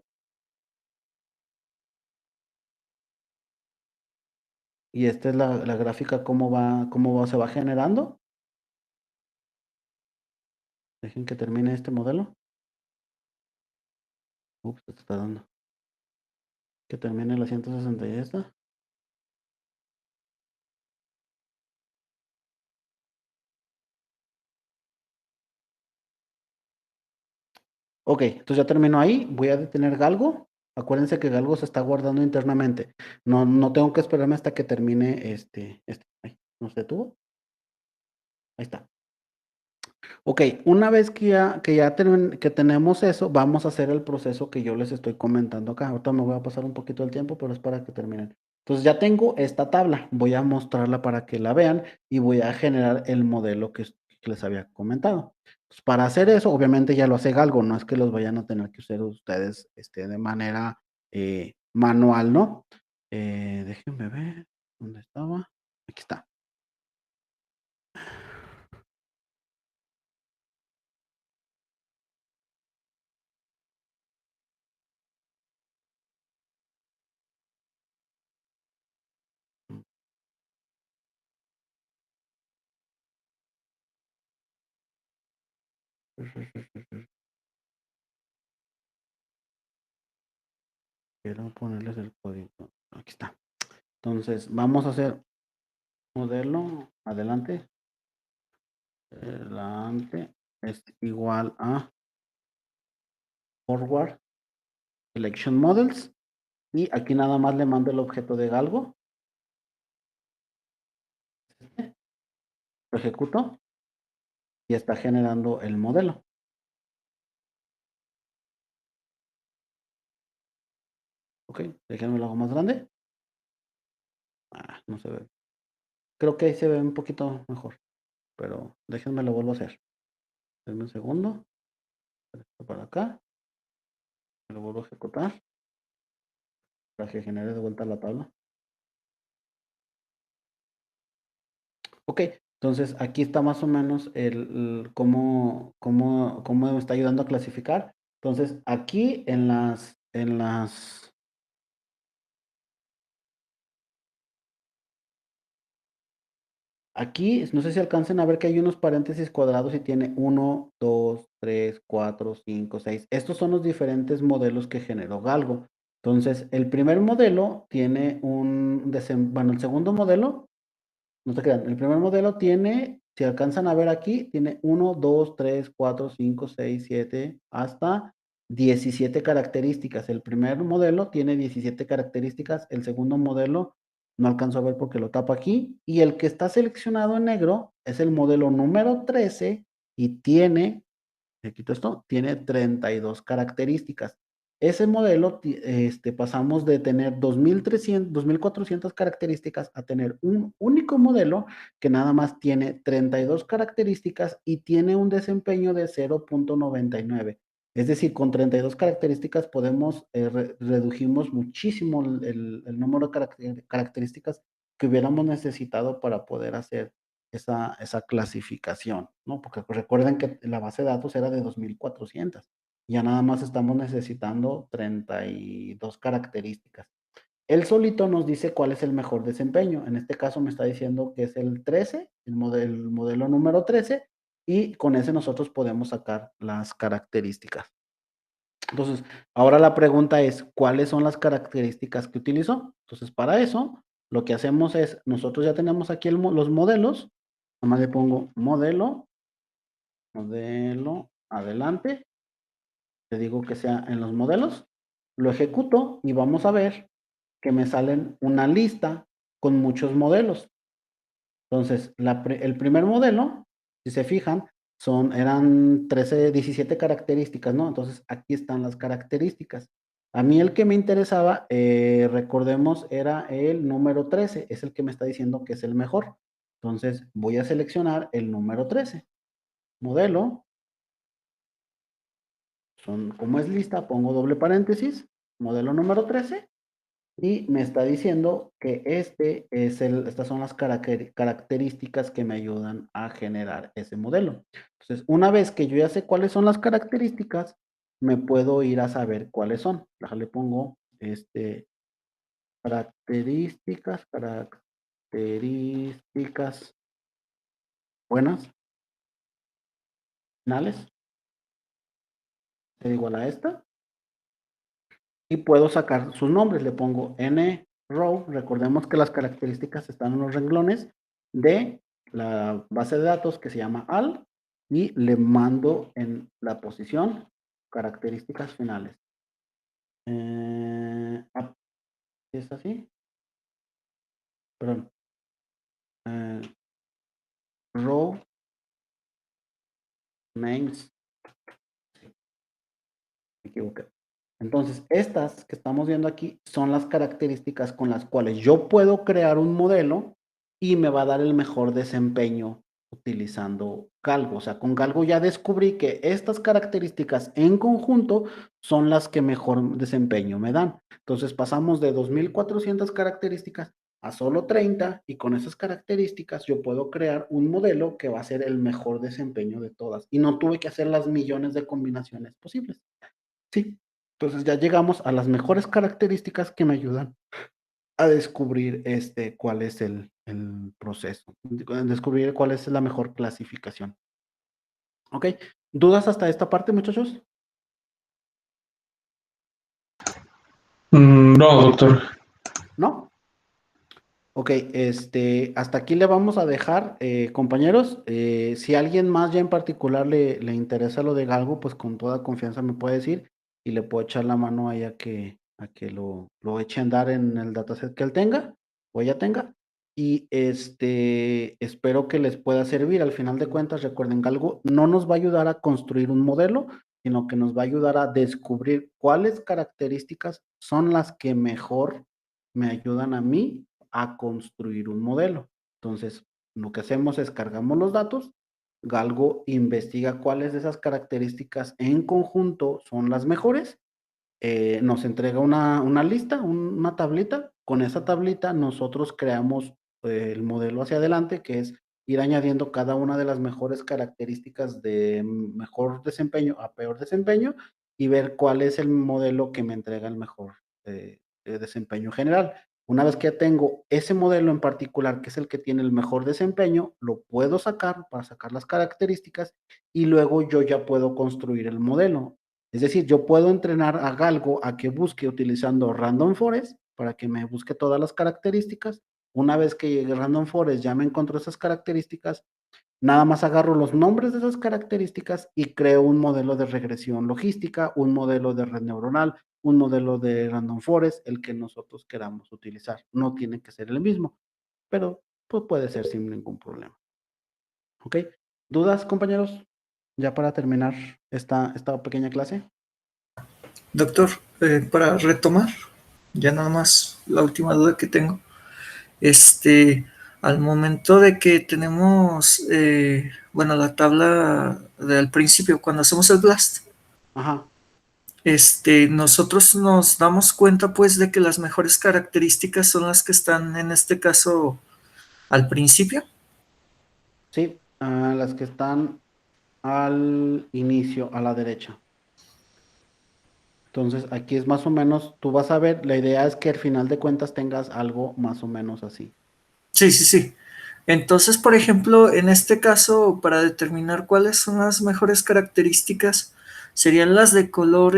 Y esta es la gráfica, se va generando. Dejen que termine este modelo. Ups, está dando. Que termine la 160 y esta. Ok, entonces ya terminó ahí. Voy a detener Galgo. Acuérdense que Galgo se está guardando internamente. No tengo que esperarme hasta que termine Ay, ¿no se detuvo? Ahí está. Ok, una vez que tenemos eso, vamos a hacer el proceso que yo les estoy comentando acá. Ahorita me voy a pasar un poquito el tiempo, pero es para que terminen. Entonces ya tengo esta tabla. Voy a mostrarla para que la vean y voy a generar el modelo que les había comentado. Pues para hacer eso, obviamente ya lo hace Galgo, no es que los vayan a tener que hacer ustedes de manera manual, ¿no? Déjenme ver, ¿dónde estaba? Aquí está. Quiero ponerles el código. Aquí está. Entonces, vamos a hacer modelo, adelante. Adelante es igual a forward selection models. Y aquí nada más le mando el objeto de Galgo. Lo ejecuto y está generando el modelo. Ok, déjenme lo hago más grande. No se ve. Creo que ahí se ve un poquito mejor. Pero déjenme lo vuelvo a hacer. Denme un segundo. Esto para acá. Lo vuelvo a ejecutar. Para que genere de vuelta la tabla. Ok, entonces aquí está más o menos cómo me está ayudando a clasificar. Entonces, aquí aquí, no sé si alcancen a ver que hay unos paréntesis cuadrados y tiene 1, 2, 3, 4, 5, 6. Estos son los diferentes modelos que generó Galgo. Entonces, el primer modelo tiene bueno, el segundo modelo, no se crean, el primer modelo tiene, si alcanzan a ver aquí, tiene 1, 2, 3, 4, 5, 6, 7, hasta 17 características. El primer modelo tiene 17 características, el segundo modelo no alcanzo a ver porque lo tapo aquí, y el que está seleccionado en negro es el modelo número 13 y tiene, le quito esto, tiene 32 características. Ese modelo, pasamos de tener 2.300, 2.400 características a tener un único modelo que nada más tiene 32 características y tiene un desempeño de 0.99. Es decir, con 32 características redujimos muchísimo el número de características que hubiéramos necesitado para poder hacer esa clasificación, ¿no? Porque recuerden que la base de datos era de 2.400. Ya nada más estamos necesitando 32 características. Él solito nos dice cuál es el mejor desempeño. En este caso me está diciendo que es el 13, el modelo número 13, y con ese nosotros podemos sacar las características. Entonces, ahora la pregunta es, ¿cuáles son las características que utilizó? Entonces, para eso, lo que hacemos es, nosotros ya tenemos aquí los modelos, nada más le pongo modelo, adelante, le digo que sea en los modelos, lo ejecuto y vamos a ver que me salen una lista con muchos modelos. Entonces, el primer modelo, si se fijan, eran 13, 17 características, ¿no? Entonces, aquí están las características. A mí el que me interesaba, recordemos, era el número 13, es el que me está diciendo que es el mejor. Entonces, voy a seleccionar el número 13. Modelo, como es lista, pongo doble paréntesis, modelo número 13, y me está diciendo que estas son las características que me ayudan a generar ese modelo. Entonces, una vez que yo ya sé cuáles son las características, me puedo ir a saber cuáles son. Le pongo características buenas, finales, es igual a esta. Y puedo sacar sus nombres. Le pongo nRow. Recordemos que las características están en los renglones de la base de datos que se llama al, y le mando en la posición características finales. ¿Es así? Perdón. Row names. Sí, me equivoqué. Entonces, estas que estamos viendo aquí son las características con las cuales yo puedo crear un modelo y me va a dar el mejor desempeño utilizando Galgo. O sea, con Galgo ya descubrí que estas características en conjunto son las que mejor desempeño me dan. Entonces, pasamos de 2400 características a solo 30, y con esas características yo puedo crear un modelo que va a ser el mejor desempeño de todas. Y no tuve que hacer las millones de combinaciones posibles. Sí. Entonces ya llegamos a las mejores características que me ayudan a descubrir cuál es el proceso, descubrir cuál es la mejor clasificación. ¿Ok? ¿Dudas hasta esta parte, muchachos? No, doctor. ¿No? Ok, hasta aquí le vamos a dejar, compañeros. Si a alguien más ya en particular le interesa lo de Galgo, pues con toda confianza me puede decir y le puedo echar la mano ahí a que lo eche a andar en el dataset que él tenga o ella tenga. Y espero que les pueda servir. Al final de cuentas, recuerden, Galgo no nos va a ayudar a construir un modelo, sino que nos va a ayudar a descubrir cuáles características son las que mejor me ayudan a mí a construir un modelo. Entonces, lo que hacemos es cargamos los datos, Galgo investiga cuáles de esas características en conjunto son las mejores, nos entrega una lista, una tablita. Con esa tablita nosotros creamos el modelo hacia adelante, que es ir añadiendo cada una de las mejores características de mejor desempeño a peor desempeño, y ver cuál es el modelo que me entrega el mejor desempeño general. Una vez que ya tengo ese modelo en particular, que es el que tiene el mejor desempeño, lo puedo sacar para sacar las características, y luego yo ya puedo construir el modelo. Es decir, yo puedo entrenar a Galgo a que busque utilizando Random Forest para que me busque todas las características. Una vez que llegue Random Forest ya me encontró esas características, nada más agarro los nombres de esas características y creo un modelo de regresión logística, un modelo de red neuronal, un modelo de Random Forest, el que nosotros queramos utilizar. No tiene que ser el mismo, pero pues puede ser sin ningún problema. ¿Ok? ¿Dudas, compañeros? Ya para terminar esta pequeña clase. Doctor, para retomar, ya nada más la última duda que tengo. Al momento de que tenemos, bueno, la tabla del principio, cuando hacemos el blast, Ajá. nosotros nos damos cuenta, pues, de que las mejores características son las que están, en este caso, al principio. Sí, las que están al inicio, a la derecha. Entonces, aquí es más o menos, tú vas a ver, la idea es que al final de cuentas tengas algo más o menos así. Sí, sí, sí. Entonces, por ejemplo, en este caso, para determinar cuáles son las mejores características, serían las de color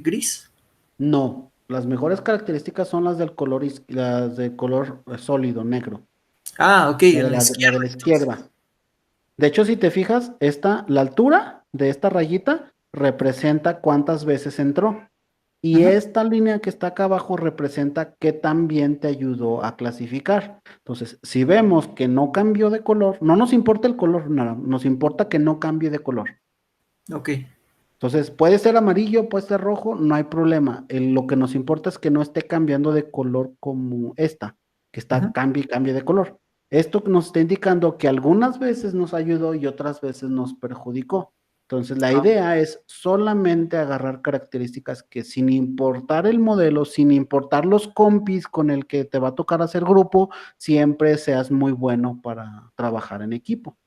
gris. No, las mejores características son las del color, las de color sólido, negro, Ah, ok, la en de la la de la izquierda. izquierda. De hecho, si te fijas, la altura de esta rayita representa cuántas veces entró. Y esta línea que está acá abajo representa qué también te ayudó a clasificar. Entonces, si vemos que no cambió de color, no nos importa el color, nada, nos importa que no cambie de color. Ok. Entonces, puede ser amarillo, puede ser rojo, no hay problema. Lo que nos importa es que no esté cambiando de color como esta, que está cambie y cambie de color. Esto nos está indicando que algunas veces nos ayudó y otras veces nos perjudicó. Entonces, la idea es solamente agarrar características que sin importar el modelo, sin importar los compis con el que te va a tocar hacer grupo, siempre seas muy bueno para trabajar en equipo.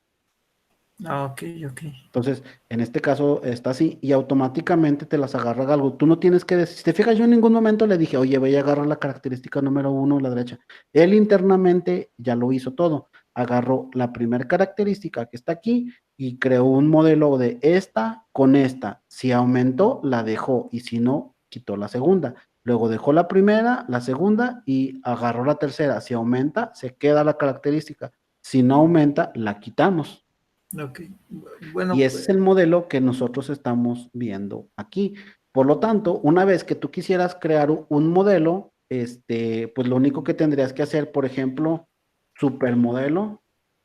Ok. Entonces, en este caso está así y automáticamente te las agarra algo. Tú no tienes que decir, si te fijas, yo en ningún momento le dije, oye, voy a agarrar la característica número 1 a la derecha. Él internamente ya lo hizo todo. Agarró la primera característica que está aquí y creó un modelo de esta con esta. Si aumentó, la dejó y si no, quitó la segunda. Luego dejó la primera, la segunda y agarró la tercera. Si aumenta, se queda la característica. Si no aumenta, la quitamos. Ok. Bueno, Y ese es el modelo que nosotros estamos viendo aquí. Por lo tanto, una vez que tú quisieras crear un modelo, pues lo único que tendrías que hacer, por ejemplo, supermodelo,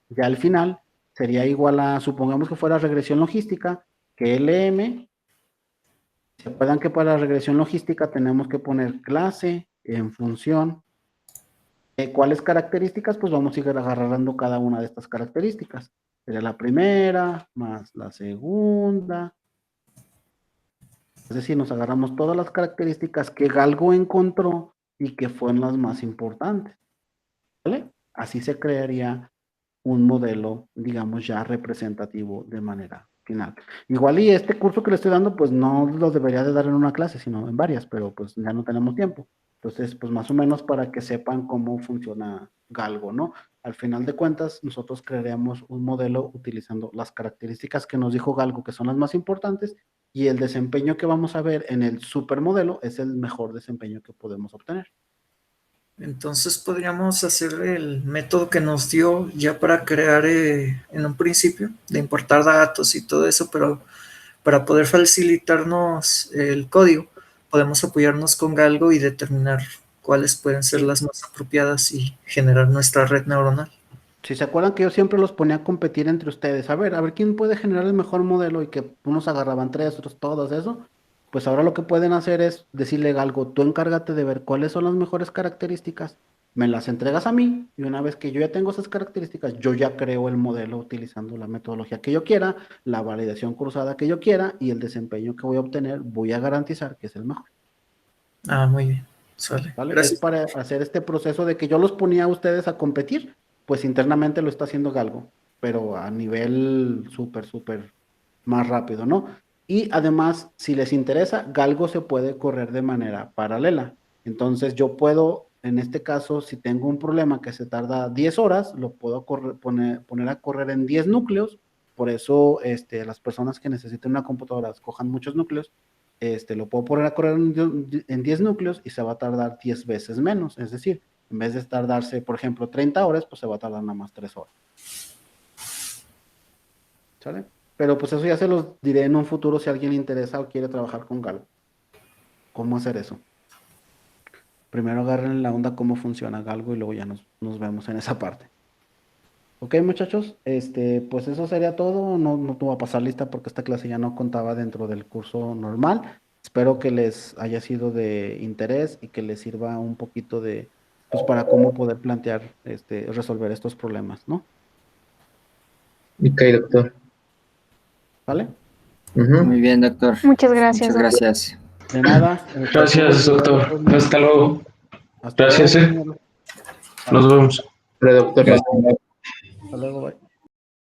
ya al final sería igual a, supongamos que fuera regresión logística, que LM. Se acuerdan que para la regresión logística tenemos que poner clase en función de cuáles características, pues vamos a ir agarrando cada una de estas características. Sería la primera, más la segunda. Es decir, nos agarramos todas las características que Galgo encontró y que fueron las más importantes. ¿Vale? Así se crearía un modelo, digamos, ya representativo de manera final. Igual y este curso que le estoy dando, pues no lo debería de dar en una clase, sino en varias, pero pues ya no tenemos tiempo. Entonces, pues más o menos para que sepan cómo funciona Galgo, ¿no? Al final de cuentas, nosotros crearíamos un modelo utilizando las características que nos dijo Galgo, que son las más importantes, y el desempeño que vamos a ver en el supermodelo es el mejor desempeño que podemos obtener. entonces podríamos hacer el método que nos dio ya para crear en un principio, de importar datos y todo eso, pero para poder facilitarnos el código, podemos apoyarnos con Galgo y determinar cuáles pueden ser las más apropiadas y generar nuestra red neuronal. Si se acuerdan que yo siempre los ponía a competir entre ustedes, a ver quién puede generar el mejor modelo y que unos agarraban 3, otros todos eso, pues ahora lo que pueden hacer es decirle algo, tú encárgate de ver cuáles son las mejores características, me las entregas a mí y una vez que yo ya tengo esas características, yo ya creo el modelo utilizando la metodología que yo quiera, la validación cruzada que yo quiera y el desempeño que voy a obtener, voy a garantizar que es el mejor. Muy bien. Sale. ¿Vale? Gracias. Es para hacer este proceso de que yo los ponía a ustedes a competir, pues internamente lo está haciendo Galgo, pero a nivel súper más rápido, ¿no? Y además, si les interesa, Galgo se puede correr de manera paralela. Entonces yo puedo, en este caso, si tengo un problema que se tarda 10 horas, lo puedo poner a correr en 10 núcleos. Por eso las personas que necesiten una computadora escojan muchos núcleos. Lo puedo poner a correr en 10 núcleos y se va a tardar 10 veces menos. Es decir, en vez de tardarse, por ejemplo, 30 horas, pues se va a tardar nada más 3 horas. ¿Sale? Pero pues eso ya se los diré en un futuro si a alguien le interesa o quiere trabajar con Galgo. ¿Cómo hacer eso? Primero agarren la onda cómo funciona Galgo y luego ya nos vemos en esa parte. Ok, muchachos, pues eso sería todo. No te voy a pasar lista porque esta clase ya no contaba dentro del curso normal. Espero que les haya sido de interés y que les sirva un poquito de, pues para cómo poder plantear, resolver estos problemas, ¿no? Ok, doctor. ¿Vale? Muy bien, doctor. Muchas gracias. Muchas gracias. De nada. Gracias, doctor. Hasta luego. Hasta Gracias, luego. Nos vemos. Hola, doctor. Gracias. Hasta luego, bye.